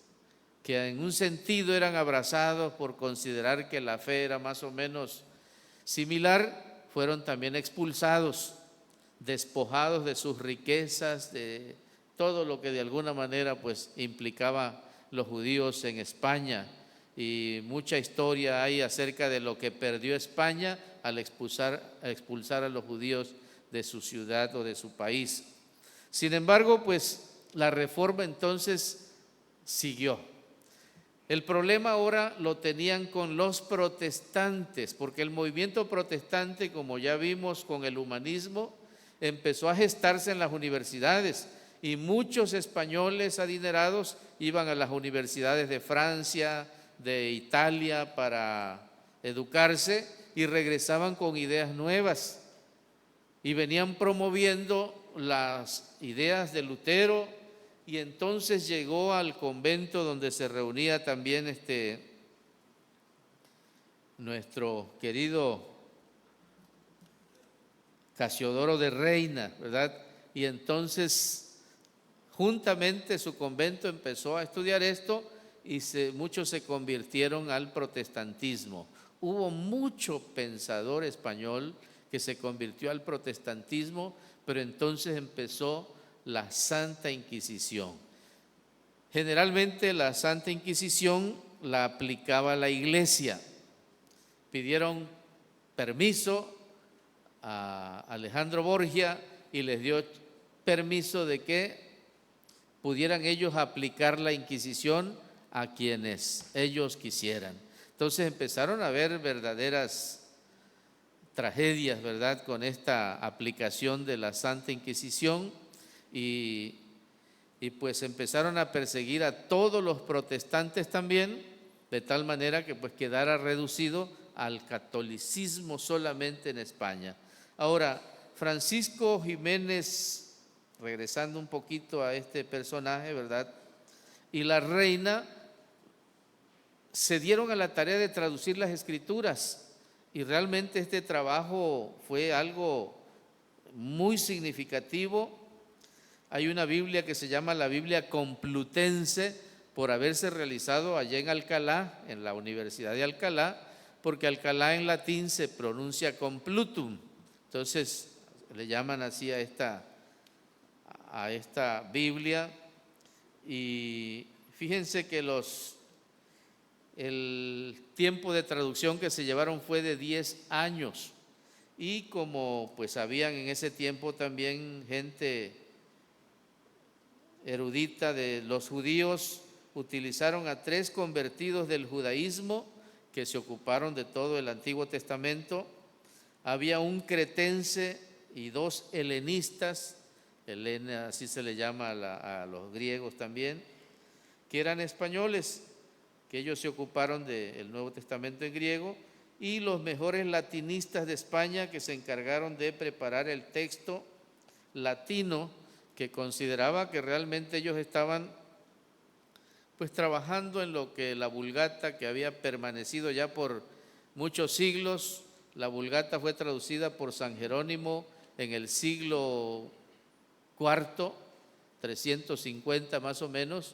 que en un sentido eran abrazados por considerar que la fe era más o menos similar, fueron también expulsados, despojados de sus riquezas, de todo lo que de alguna manera pues implicaba los judíos en España. Y mucha historia hay acerca de lo que perdió España al expulsar a los judíos de su ciudad o de su país. Sin embargo, pues la reforma entonces siguió. El problema ahora lo tenían con los protestantes, porque el movimiento protestante, como ya vimos con el humanismo, empezó a gestarse en las universidades, y muchos españoles adinerados iban a las universidades de Francia, de Italia para educarse, y regresaban con ideas nuevas y venían promoviendo las ideas de Lutero. Y entonces llegó al convento donde se reunía también nuestro querido Casiodoro de Reina, ¿verdad? Y entonces juntamente su convento empezó a estudiar esto, y muchos se convirtieron al protestantismo. Hubo mucho pensador español que se convirtió al protestantismo, pero entonces empezó la Santa Inquisición. Generalmente la Santa Inquisición la aplicaba la Iglesia. Pidieron permiso a Alejandro Borgia y les dio permiso de que pudieran ellos aplicar la Inquisición a quienes ellos quisieran. Entonces empezaron a haber verdaderas tragedias, ¿verdad?, con esta aplicación de la Santa Inquisición, y pues empezaron a perseguir a todos los protestantes también, de tal manera que pues quedara reducido al catolicismo solamente en España. Ahora, Francisco Jiménez, regresando un poquito a este personaje, ¿verdad?, y la reina se dieron a la tarea de traducir las escrituras, y realmente este trabajo fue algo muy significativo. Hay una Biblia que se llama la Biblia Complutense, por haberse realizado allá en Alcalá, en la Universidad de Alcalá, porque Alcalá en latín se pronuncia Complutum. Entonces le llaman así a esta Biblia. Y fíjense que el tiempo de traducción que se llevaron fue de 10 años. Y como pues habían en ese tiempo también gente erudita de los judíos, utilizaron a 3 convertidos del judaísmo que se ocuparon de todo el Antiguo Testamento. Había un cretense y 2 helenistas, Helena, así se le llama a los griegos también, que eran españoles, que ellos se ocuparon del Nuevo Testamento en griego, y los mejores latinistas de España, que se encargaron de preparar el texto latino, que consideraba que realmente ellos estaban pues trabajando en lo que la Vulgata, que había permanecido ya por muchos siglos. La Vulgata fue traducida por San Jerónimo en el siglo IV, 350 más o menos,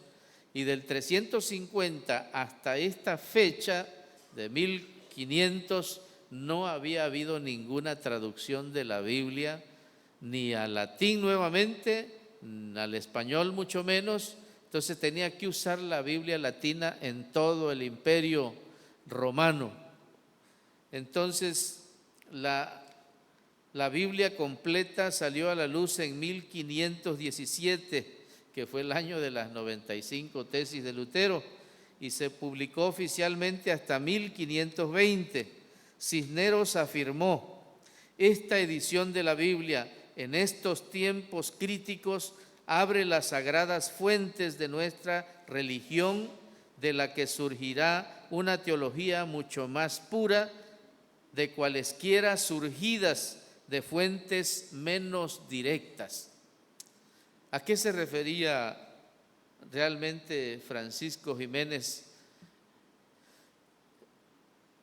y del 350 hasta esta fecha de 1500 no había habido ninguna traducción de la Biblia ni al latín nuevamente, al español mucho menos. Entonces tenía que usar la Biblia latina en todo el imperio romano. Entonces la Biblia completa salió a la luz en 1517, que fue el año de las 95 tesis de Lutero, y se publicó oficialmente hasta 1520. Cisneros afirmó: esta edición de la Biblia en estos tiempos críticos abre las sagradas fuentes de nuestra religión, de la que surgirá una teología mucho más pura de cualesquiera surgidas de fuentes menos directas. ¿A qué se refería realmente Francisco Jiménez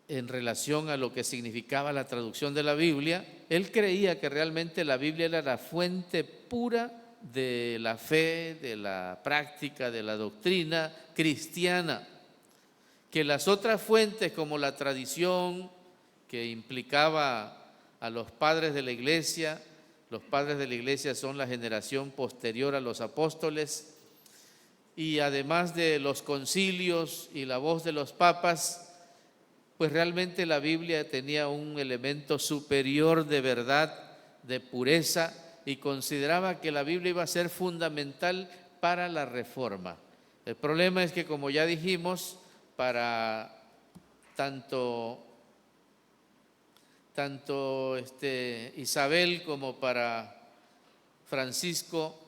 en relación a lo que significaba la traducción de la Biblia? Él creía que realmente la Biblia era la fuente pura de la fe, de la práctica, de la doctrina cristiana, que las otras fuentes como la tradición que implicaba a los padres de la iglesia, los padres de la iglesia son la generación posterior a los apóstoles, y además de los concilios y la voz de los papas, pues realmente la Biblia tenía un elemento superior de verdad, de pureza, y consideraba que la Biblia iba a ser fundamental para la reforma. El problema es que, como ya dijimos, para tanto Isabel como para Francisco,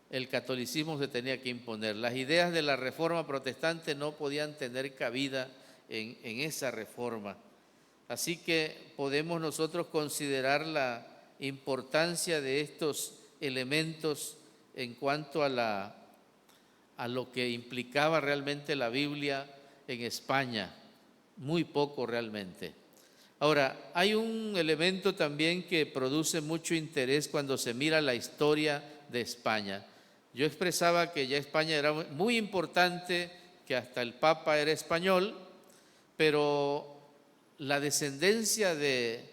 el catolicismo se tenía que imponer. Las ideas de la reforma protestante no podían tener cabida en esa reforma. Así que podemos nosotros considerar la importancia de estos elementos en cuanto a lo que implicaba realmente la Biblia en España, muy poco realmente. Ahora, hay un elemento también que produce mucho interés cuando se mira la historia de España. Yo expresaba que ya España era muy importante, que hasta el Papa era español, pero la descendencia de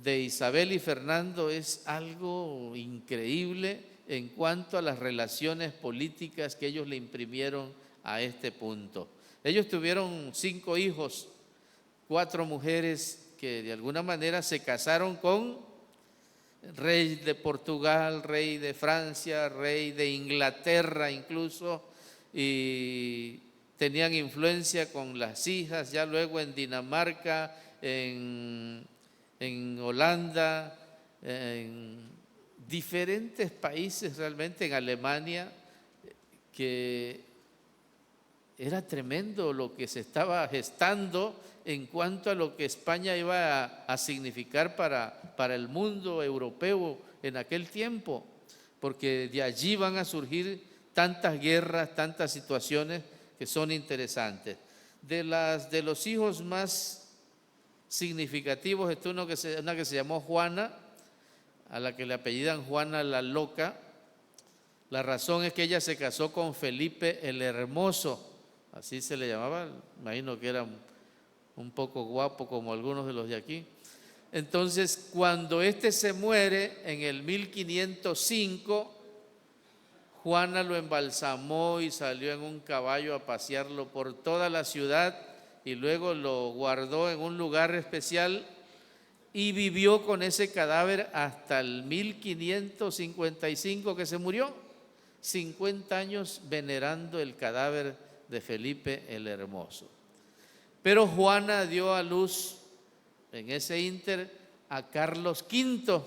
Isabel y Fernando es algo increíble en cuanto a las relaciones políticas que ellos le imprimieron a este punto. Ellos tuvieron 5 hijos, 4 mujeres que de alguna manera se casaron con rey de Portugal, rey de Francia, rey de Inglaterra incluso, y tenían influencia con las hijas, ya luego en Dinamarca, en Holanda, en diferentes países realmente, en Alemania, que era tremendo lo que se estaba gestando en cuanto a lo que España iba a significar para el mundo europeo en aquel tiempo, porque de allí van a surgir tantas guerras, tantas situaciones que son interesantes. De los hijos más significativos está una que se llamó Juana, a la que le apellidan Juana la Loca. La razón es que ella se casó con Felipe el Hermoso, así se le llamaba, imagino que era un poco guapo como algunos de los de aquí. Entonces, cuando este se muere en el 1505, Juana lo embalsamó y salió en un caballo a pasearlo por toda la ciudad, y luego lo guardó en un lugar especial y vivió con ese cadáver hasta el 1555 que se murió, 50 años venerando el cadáver de Felipe el Hermoso. Pero Juana dio a luz en ese ínter a Carlos V.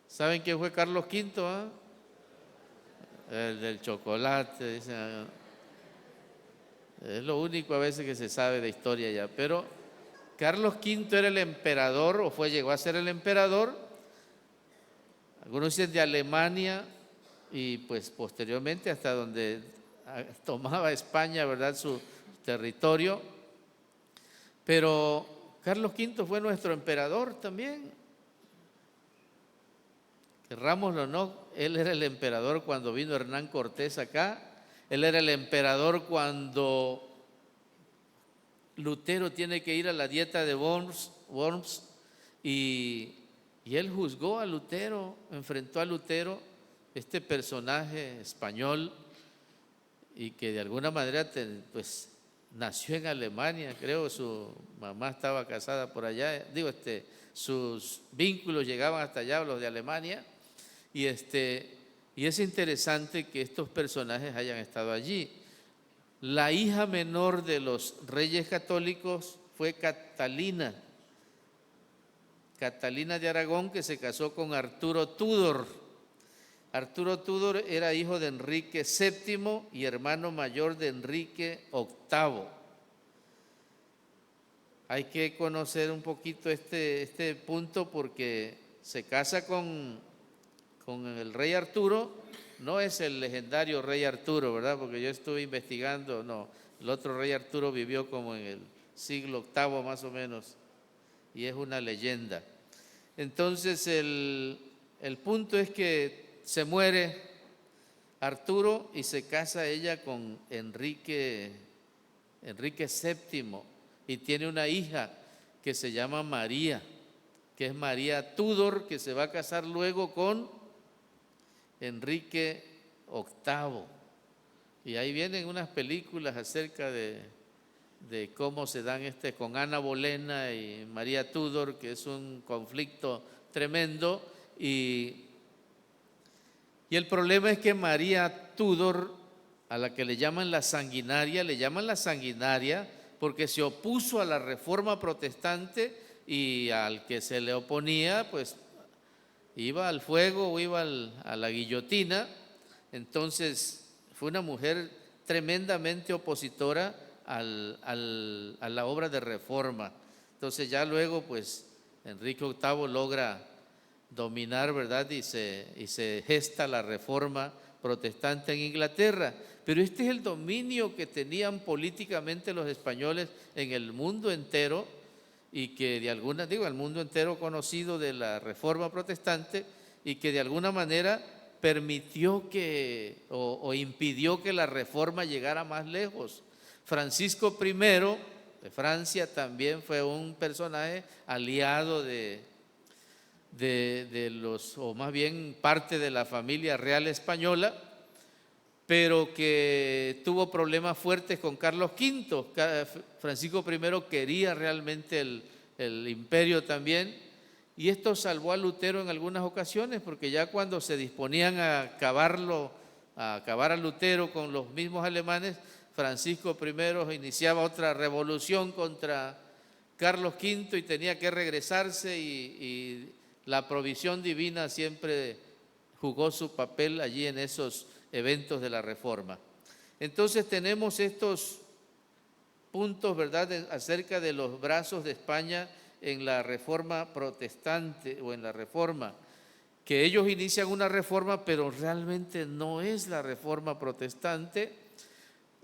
¿Saben quién fue Carlos V? El del chocolate, dicen. Es lo único a veces que se sabe de historia ya. Pero Carlos V era el emperador, o llegó a ser el emperador, algunos dicen de Alemania, y pues posteriormente hasta donde tomaba España, ¿verdad?, su territorio. Pero Carlos V fue nuestro emperador también. Querrámoslo o no, él era el emperador cuando vino Hernán Cortés acá. Él era el emperador cuando Lutero tiene que ir a la dieta de Worms y Y él juzgó a Lutero, enfrentó a Lutero, este personaje español, y que de alguna manera pues nació en Alemania, creo, su mamá estaba casada por allá, sus vínculos llegaban hasta allá, los de Alemania, y es interesante que estos personajes hayan estado allí. La hija menor de los reyes católicos fue Catalina de Aragón, que se casó con Arturo Tudor. Arturo Tudor era hijo de Enrique VII y hermano mayor de Enrique VIII. Hay que conocer un poquito este punto porque se casa con el rey Arturo. No es el legendario rey Arturo, ¿verdad? Porque yo estuve investigando, no, el otro rey Arturo vivió como en el siglo VIII más o menos y es una leyenda. Entonces el punto es que se muere Arturo y se casa ella con Enrique VII y tiene una hija que se llama María, que es María Tudor, que se va a casar luego con Enrique VIII. Y ahí vienen unas películas acerca de cómo se dan con Ana Bolena y María Tudor, que es un conflicto tremendo. Y el problema es que María Tudor, a la que le llaman la sanguinaria porque se opuso a la reforma protestante y al que se le oponía, pues iba al fuego o iba a la guillotina. Entonces fue una mujer tremendamente opositora a la obra de reforma. Entonces ya luego pues Enrique VIII logra dominar, ¿verdad? Y se gesta la reforma protestante en Inglaterra. Pero este es el dominio que tenían políticamente los españoles en el mundo entero, y que el mundo entero conocido de la reforma protestante, y que de alguna manera permitió o impidió que la reforma llegara más lejos. Francisco I de Francia también fue un personaje aliado de o más bien parte de la familia real española, pero que tuvo problemas fuertes con Carlos V. Francisco I quería realmente el imperio también, y esto salvó a Lutero en algunas ocasiones, porque ya cuando se disponían a acabar a Lutero con los mismos alemanes, Francisco I iniciaba otra revolución contra Carlos V y tenía que regresarse, y la provisión divina siempre jugó su papel allí en esos eventos de la reforma. Entonces tenemos estos puntos, ¿verdad?, acerca de los brazos de España en la reforma protestante o en la reforma, que ellos inician una reforma, pero realmente no es la reforma protestante,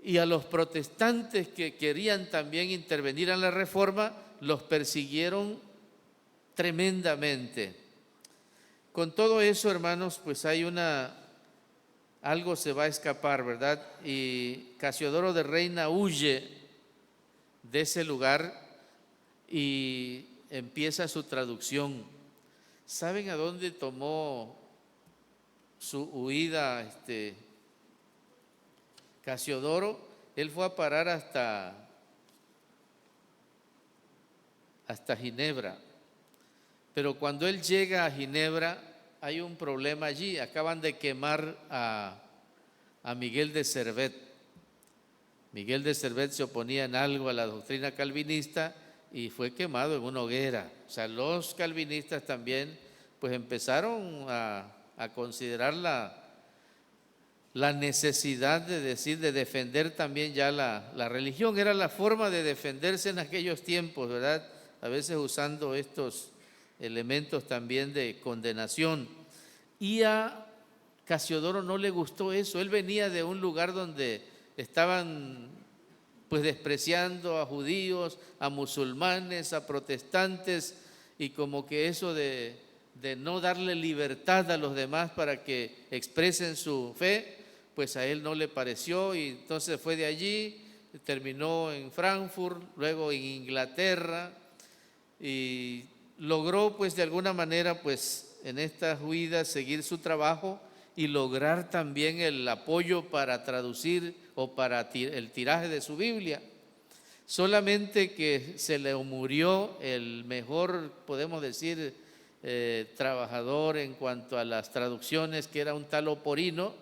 y a los protestantes que querían también intervenir en la reforma los persiguieron tremendamente. Con todo eso, hermanos, pues hay algo se va a escapar, ¿verdad? Y Casiodoro de Reina huye de ese lugar y empieza su traducción. ¿Saben a dónde tomó su huida Casiodoro? Él fue a parar hasta Ginebra. Pero cuando él llega a Ginebra, hay un problema allí. Acaban de quemar a Miguel de Servet. Miguel de Servet se oponía en algo a la doctrina calvinista y fue quemado en una hoguera. O sea, los calvinistas también pues empezaron a considerar la necesidad de defender también ya la religión. Era la forma de defenderse en aquellos tiempos, ¿verdad? A veces usando estos elementos también de condenación. Y a Casiodoro no le gustó eso. Él venía de un lugar donde estaban pues despreciando a judíos, a musulmanes, a protestantes, y como que eso de no darle libertad a los demás para que expresen su fe, pues a él no le pareció, y entonces fue de allí, terminó en Frankfurt, luego en Inglaterra, y logró pues de alguna manera pues en esta huida seguir su trabajo y lograr también el apoyo para traducir o para el tiraje de su Biblia. Solamente que se le murió el mejor, podemos decir, trabajador en cuanto a las traducciones, que era un tal Oporino,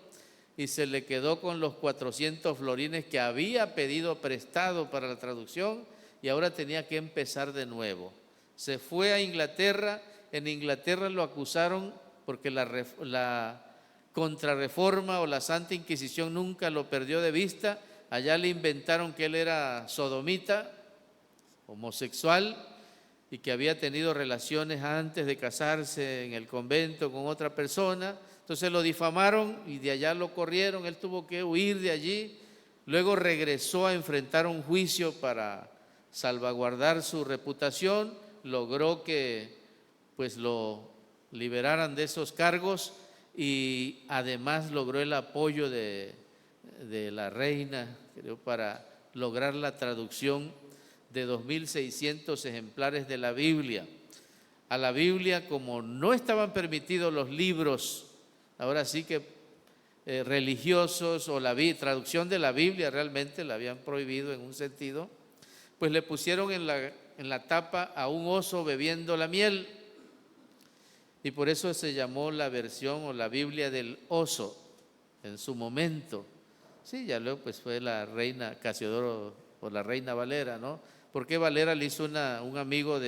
y se le quedó con los 400 florines que había pedido prestado para la traducción y ahora tenía que empezar de nuevo. Se fue a Inglaterra, en Inglaterra lo acusaron porque la Contrarreforma o la Santa Inquisición nunca lo perdió de vista. Allá le inventaron que él era sodomita, homosexual, y que había tenido relaciones antes de casarse en el convento con otra persona. Entonces lo difamaron y de allá lo corrieron, él tuvo que huir de allí. Luego regresó a enfrentar un juicio para salvaguardar su reputación, logró que pues lo liberaran de esos cargos y además logró el apoyo de la reina, creo, para lograr la traducción de 2.600 ejemplares de la Biblia. A la Biblia, como no estaban permitidos los libros, ahora sí que religiosos o la traducción de la Biblia realmente la habían prohibido en un sentido, pues le pusieron en la tapa a un oso bebiendo la miel y por eso se llamó la versión o la Biblia del oso en su momento. Sí, ya luego pues fue la reina Casiodoro o la reina Valera, ¿no? Porque Valera le hizo un amigo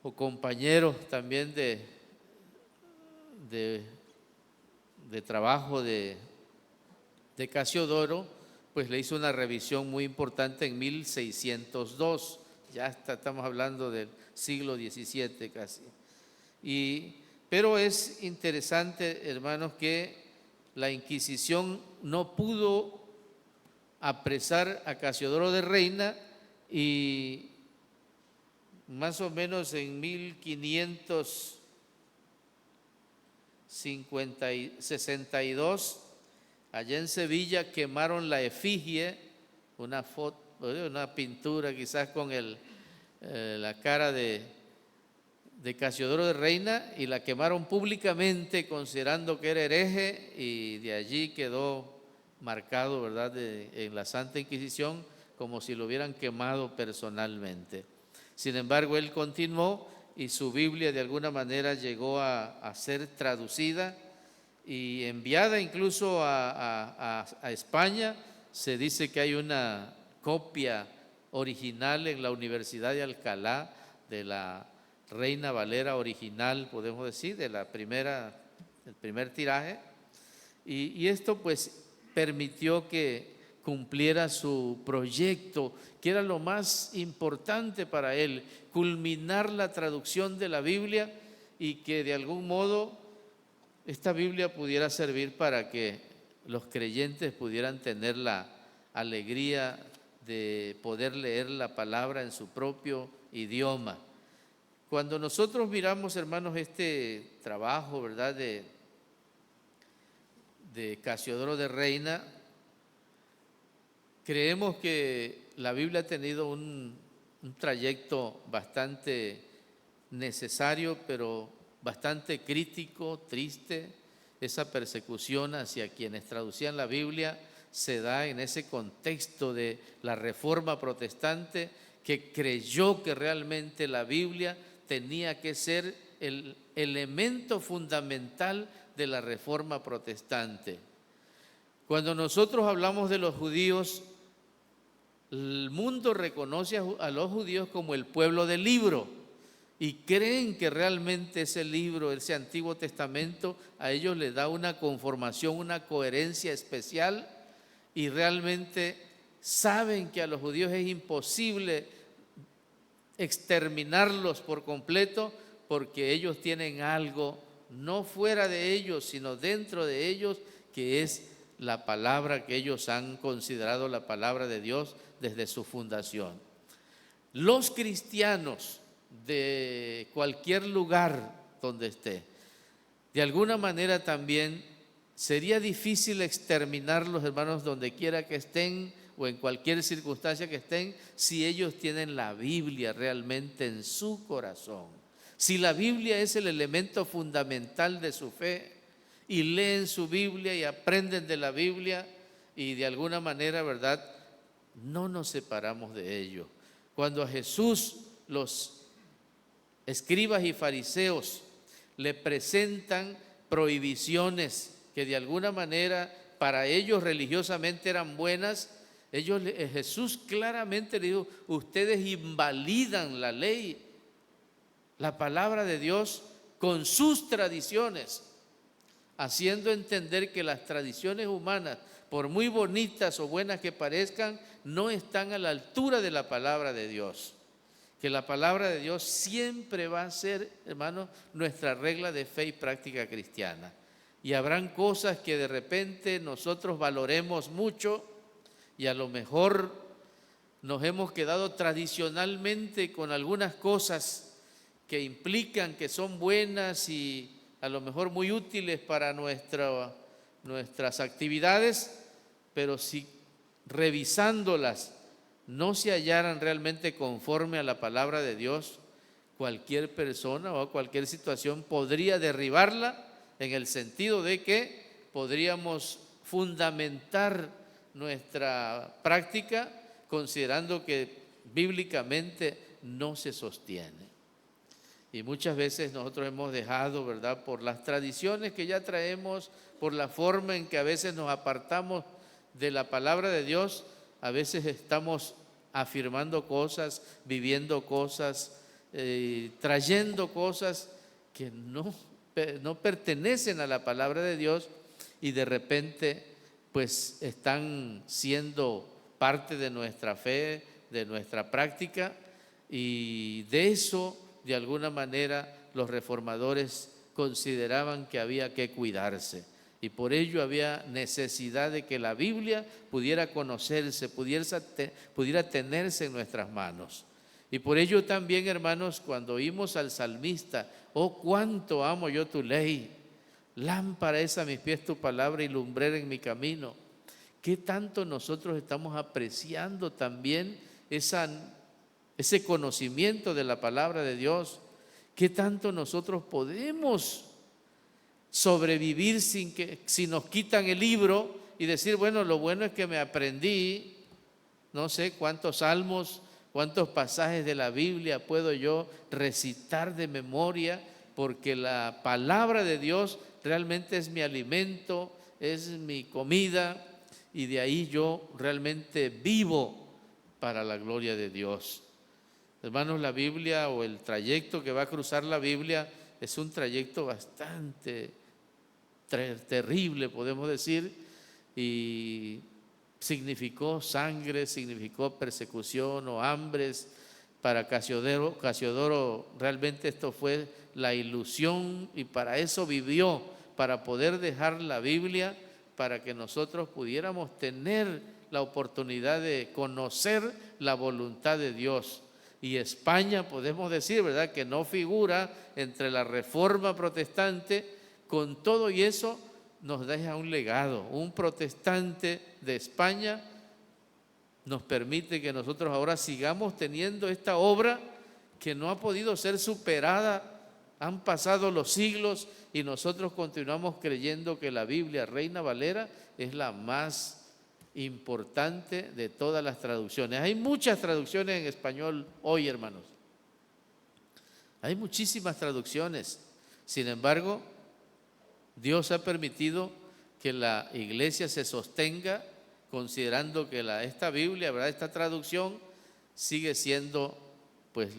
o compañero también de trabajo de Casiodoro, pues le hizo una revisión muy importante en 1602, ya estamos hablando del siglo XVII casi. Pero es interesante, hermanos, que la Inquisición no pudo apresar a Casiodoro de Reina y más o menos en 1562, allá en Sevilla quemaron la efigie, una pintura quizás con la cara de Casiodoro de Reina, y la quemaron públicamente considerando que era hereje, y de allí quedó marcado, ¿verdad?, en la Santa Inquisición como si lo hubieran quemado personalmente. Sin embargo, él continuó y su Biblia de alguna manera llegó a ser traducida y enviada incluso a España. Se dice que hay una copia original en la Universidad de Alcalá de la Reina Valera original, podemos decir, del primer tiraje, y esto pues permitió que cumpliera su proyecto, que era lo más importante para él, culminar la traducción de la Biblia y que de algún modo esta Biblia pudiera servir para que los creyentes pudieran tener la alegría de poder leer la palabra en su propio idioma. Cuando nosotros miramos, hermanos, este trabajo, ¿verdad?, de Casiodoro de Reina, creemos que la Biblia ha tenido un trayecto bastante necesario, pero bastante crítico, triste. Esa persecución hacia quienes traducían la Biblia se da en ese contexto de la Reforma Protestante, que creyó que realmente la Biblia tenía que ser el elemento fundamental de la Reforma Protestante. Cuando nosotros hablamos de los judíos, el mundo reconoce a los judíos como el pueblo del libro y creen que realmente ese libro, ese Antiguo Testamento, a ellos les da una conformación, una coherencia especial, y realmente saben que a los judíos es imposible exterminarlos por completo, porque ellos tienen algo no fuera de ellos, sino dentro de ellos, que es la palabra que ellos han considerado la palabra de Dios desde su fundación. Los cristianos de cualquier lugar donde esté, de alguna manera también sería difícil exterminarlos, hermanos, donde quiera que estén o en cualquier circunstancia que estén, si ellos tienen la Biblia realmente en su corazón. Si la Biblia es el elemento fundamental de su fe y leen su Biblia y aprenden de la Biblia y de alguna manera, ¿verdad?, no nos separamos de ello. Cuando a Jesús los escribas y fariseos le presentan prohibiciones que de alguna manera para ellos religiosamente eran buenas, Jesús claramente le dijo: ustedes invalidan la ley, la palabra de Dios, con sus tradiciones, haciendo entender que las tradiciones humanas, por muy bonitas o buenas que parezcan, no están a la altura de la palabra de Dios. Que la palabra de Dios siempre va a ser, hermanos, nuestra regla de fe y práctica cristiana. Y habrán cosas que de repente nosotros valoremos mucho y a lo mejor nos hemos quedado tradicionalmente con algunas cosas que implican que son buenas y a lo mejor muy útiles para nuestras actividades, pero si revisándolas no se hallaran realmente conforme a la palabra de Dios, cualquier persona o cualquier situación podría derribarla, en el sentido de que podríamos fundamentar nuestra práctica considerando que bíblicamente no se sostiene. Y muchas veces nosotros hemos dejado, ¿verdad?, por las tradiciones que ya traemos, por la forma en que a veces nos apartamos de la palabra de Dios, a veces estamos afirmando cosas, viviendo cosas, trayendo cosas que no pertenecen a la palabra de Dios y de repente pues están siendo parte de nuestra fe, de nuestra práctica, y de eso de alguna manera los reformadores consideraban que había que cuidarse. Y por ello había necesidad de que la Biblia pudiera conocerse, pudiera tenerse en nuestras manos. Y por ello también, hermanos, cuando oímos al salmista: oh, cuánto amo yo tu ley, lámpara es a mis pies tu palabra y lumbrera en mi camino. ¿Qué tanto nosotros estamos apreciando también ese conocimiento de la palabra de Dios? ¿Qué tanto nosotros podemos sobrevivir si nos quitan el libro y decir: bueno, lo bueno es que me aprendí no sé cuántos salmos, cuántos pasajes de la Biblia puedo yo recitar de memoria, porque la palabra de Dios realmente es mi alimento, es mi comida, y de ahí yo realmente vivo para la gloria de Dios. Hermanos, la Biblia, o el trayecto que va a cruzar la Biblia, es un trayecto bastante terrible, podemos decir, y significó sangre, significó persecución o hambres. Para Casiodoro realmente esto fue la ilusión, y para eso vivió, para poder dejar la Biblia, para que nosotros pudiéramos tener la oportunidad de conocer la voluntad de Dios. Y España, podemos decir, ¿verdad?, que no figura entre la Reforma protestante. Con todo y eso nos deja un legado. Un protestante de España nos permite que nosotros ahora sigamos teniendo esta obra que no ha podido ser superada. Han pasado los siglos y nosotros continuamos creyendo que la Biblia Reina Valera es la más importante de todas las traducciones. Hay muchas traducciones en español hoy, hermanos. Hay muchísimas traducciones. Sin embargo, Dios ha permitido que la iglesia se sostenga considerando que esta Biblia, ¿verdad?, esta traducción sigue siendo pues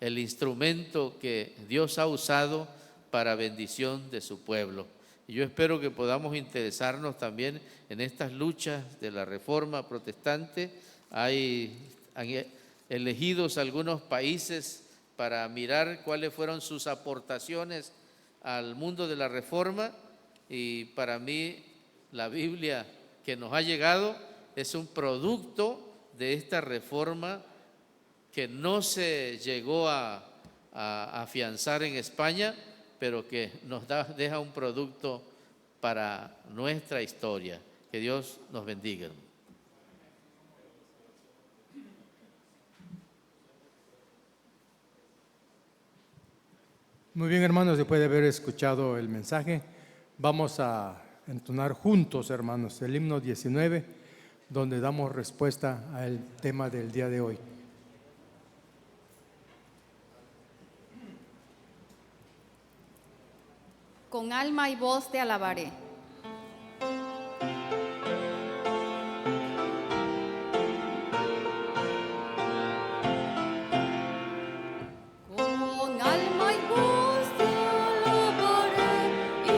el instrumento que Dios ha usado para bendición de su pueblo. Y yo espero que podamos interesarnos también en estas luchas de la Reforma protestante. Han elegidos algunos países para mirar cuáles fueron sus aportaciones al mundo de la Reforma, y para mí la Biblia que nos ha llegado es un producto de esta Reforma que no se llegó a afianzar en España, pero que nos deja un producto para nuestra historia. Que Dios nos bendiga.
Muy bien, hermanos, después de haber escuchado el mensaje, vamos a entonar juntos, hermanos, el himno 19, donde damos respuesta al tema del día de hoy.
Con alma y voz te alabaré. Con alma y voz te alabaré y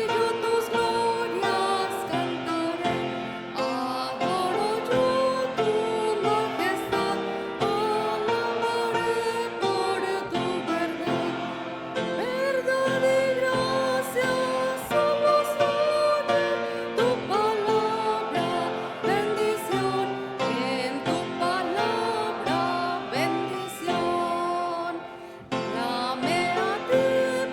yo tus glorias cantaré. Adoro yo tu majestad, alabaré por tu verdad. Verdad y gracia somos tu palabra, bendición, en tu palabra, bendición. Clamé a ti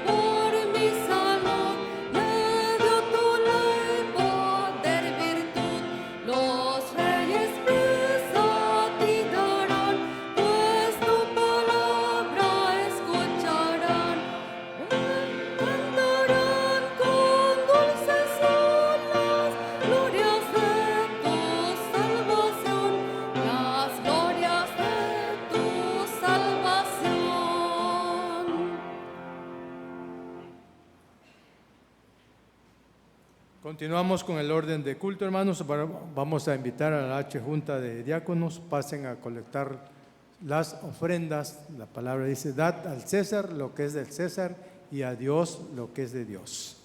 por mi salud, me dio tu ley poder, virtud. Los reyes prisa a ti darán, pues tu palabra escucharán. Cantarán con dulces olas, glorias de tu salvación, las glorias de tu salvación.
Continuamos con el orden de culto, hermanos. Vamos a invitar a la H Junta de Diáconos, pasen a colectar las ofrendas. La palabra dice, dad al César lo que es del César y a Dios lo que es de Dios.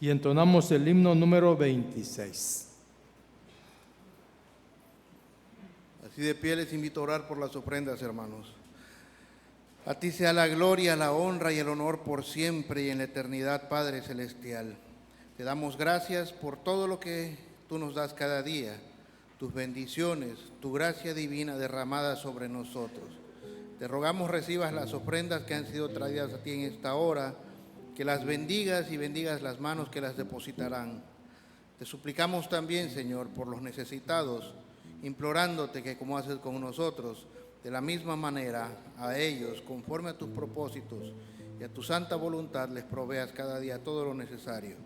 Y entonamos el himno número 26.
Así de pie les invito a orar por las ofrendas, hermanos. A ti sea la gloria, la honra y el honor por siempre y en la eternidad, Padre Celestial. Te damos gracias por todo lo que tú nos das cada día, tus bendiciones, tu gracia divina derramada sobre nosotros. Te rogamos recibas las ofrendas que han sido traídas a ti en esta hora, que las bendigas y bendigas las manos que las depositarán. Te suplicamos también, Señor, por los necesitados, implorándote que como haces con nosotros, de la misma manera a ellos, conforme a tus propósitos y a tu santa voluntad, les proveas cada día todo lo necesario.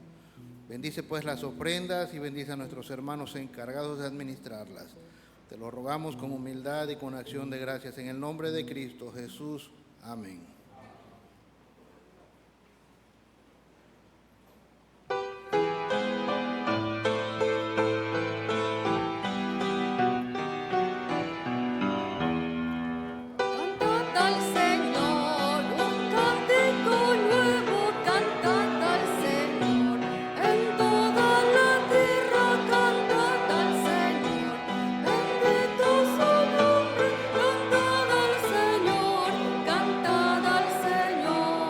Bendice pues las ofrendas y bendice a nuestros hermanos encargados de administrarlas. Te lo rogamos con humildad y con acción de gracias en el nombre de Cristo Jesús. Amén.
Cantad al Señor un cántico nuevo, cantad al Señor en toda la tierra, cantad al Señor, bendito su nombre, cantad al Señor, cantad al Señor,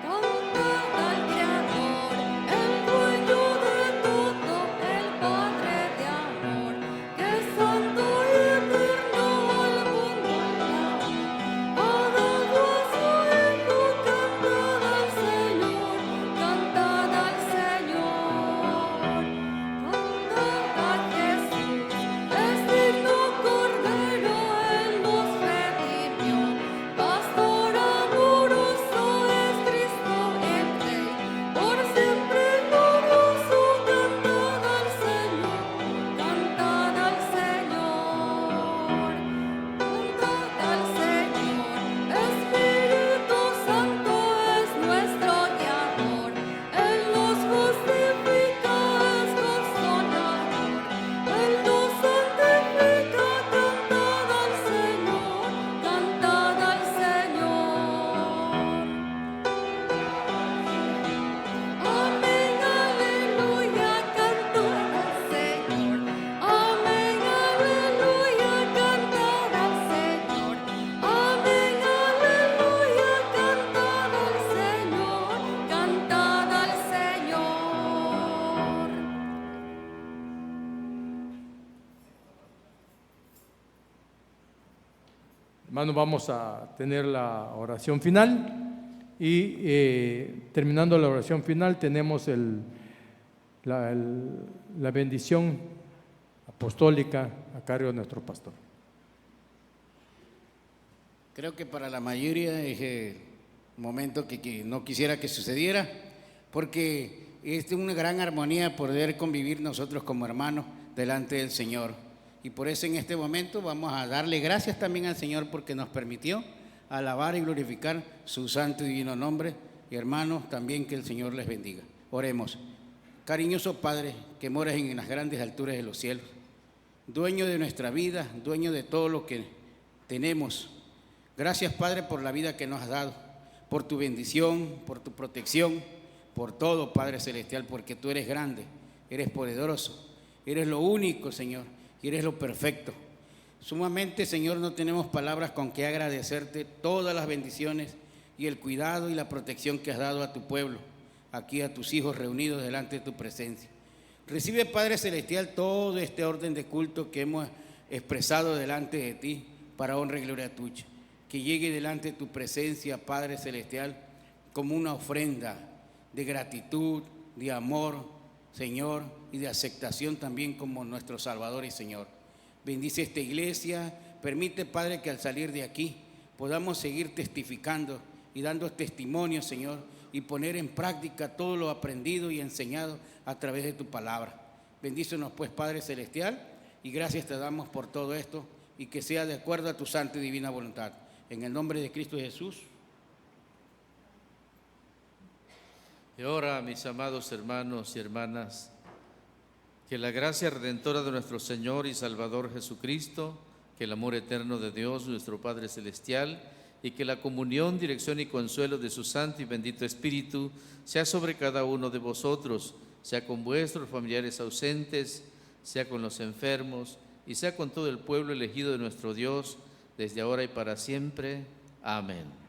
cantad al Creador, el dueño de todo, el Padre de amor, que es santo y eterno al mundo alaba. Ha dado a su Hijo, cantad al Señor, cantad al Señor, cantad a Jesús, es digno Cordero, Él nos redimió, pastor amoroso es Cristo el Rey, por siempre glorioso, cantad al Señor, cantad al Señor, cantad al Señor, Espíritu Santo es nuestro guiador, Él nos justifica, es consolador, Él nos santifica, cantad al Señor, cantad al Señor. Amén, aleluya, cantad al Señor. Amén, aleluya, cantad al Señor. Amén, aleluya, cantad al Señor, cantad al Señor.
Hermanos, vamos a tener la oración final y terminando la oración final tenemos la bendición apostólica a cargo de nuestro pastor.
Creo que para la mayoría es momento que no quisiera que sucediera, porque es una gran armonía poder convivir nosotros como hermanos delante del Señor. Y por eso en este momento vamos a darle gracias también al Señor porque nos permitió alabar y glorificar su santo y divino nombre. Y hermanos, también que el Señor les bendiga. Oremos. Cariñoso Padre, que moras en las grandes alturas de los cielos, dueño de nuestra vida, dueño de todo lo que tenemos. Gracias, Padre, por la vida que nos has dado, por tu bendición, por tu protección, por todo, Padre Celestial, porque tú eres grande, eres poderoso, eres lo único, Señor, y eres lo perfecto. Sumamente, Señor, no tenemos palabras con que agradecerte todas las bendiciones y el cuidado y la protección que has dado a tu pueblo, aquí a tus hijos reunidos delante de tu presencia. Recibe, Padre Celestial, todo este orden de culto que hemos expresado delante de ti para honra y gloria tuya. Que llegue delante de tu presencia, Padre Celestial, como una ofrenda de gratitud, de amor, Señor, y de aceptación también como nuestro Salvador y Señor. Bendice esta iglesia, permite, Padre, que al salir de aquí podamos seguir testificando y dando testimonio, Señor, y poner en práctica todo lo aprendido y enseñado a través de tu palabra. Bendícenos, pues, Padre Celestial, y gracias te damos por todo esto, y que sea de acuerdo a tu santa y divina voluntad. En el nombre de Cristo Jesús.
Y ahora, mis amados hermanos y hermanas, que la gracia redentora de nuestro Señor y Salvador Jesucristo, que el amor eterno de Dios, nuestro Padre Celestial, y que la comunión, dirección y consuelo de su Santo y bendito Espíritu sea sobre cada uno de vosotros, sea con vuestros familiares ausentes, sea con los enfermos, y sea con todo el pueblo elegido de nuestro Dios, desde ahora y para siempre. Amén.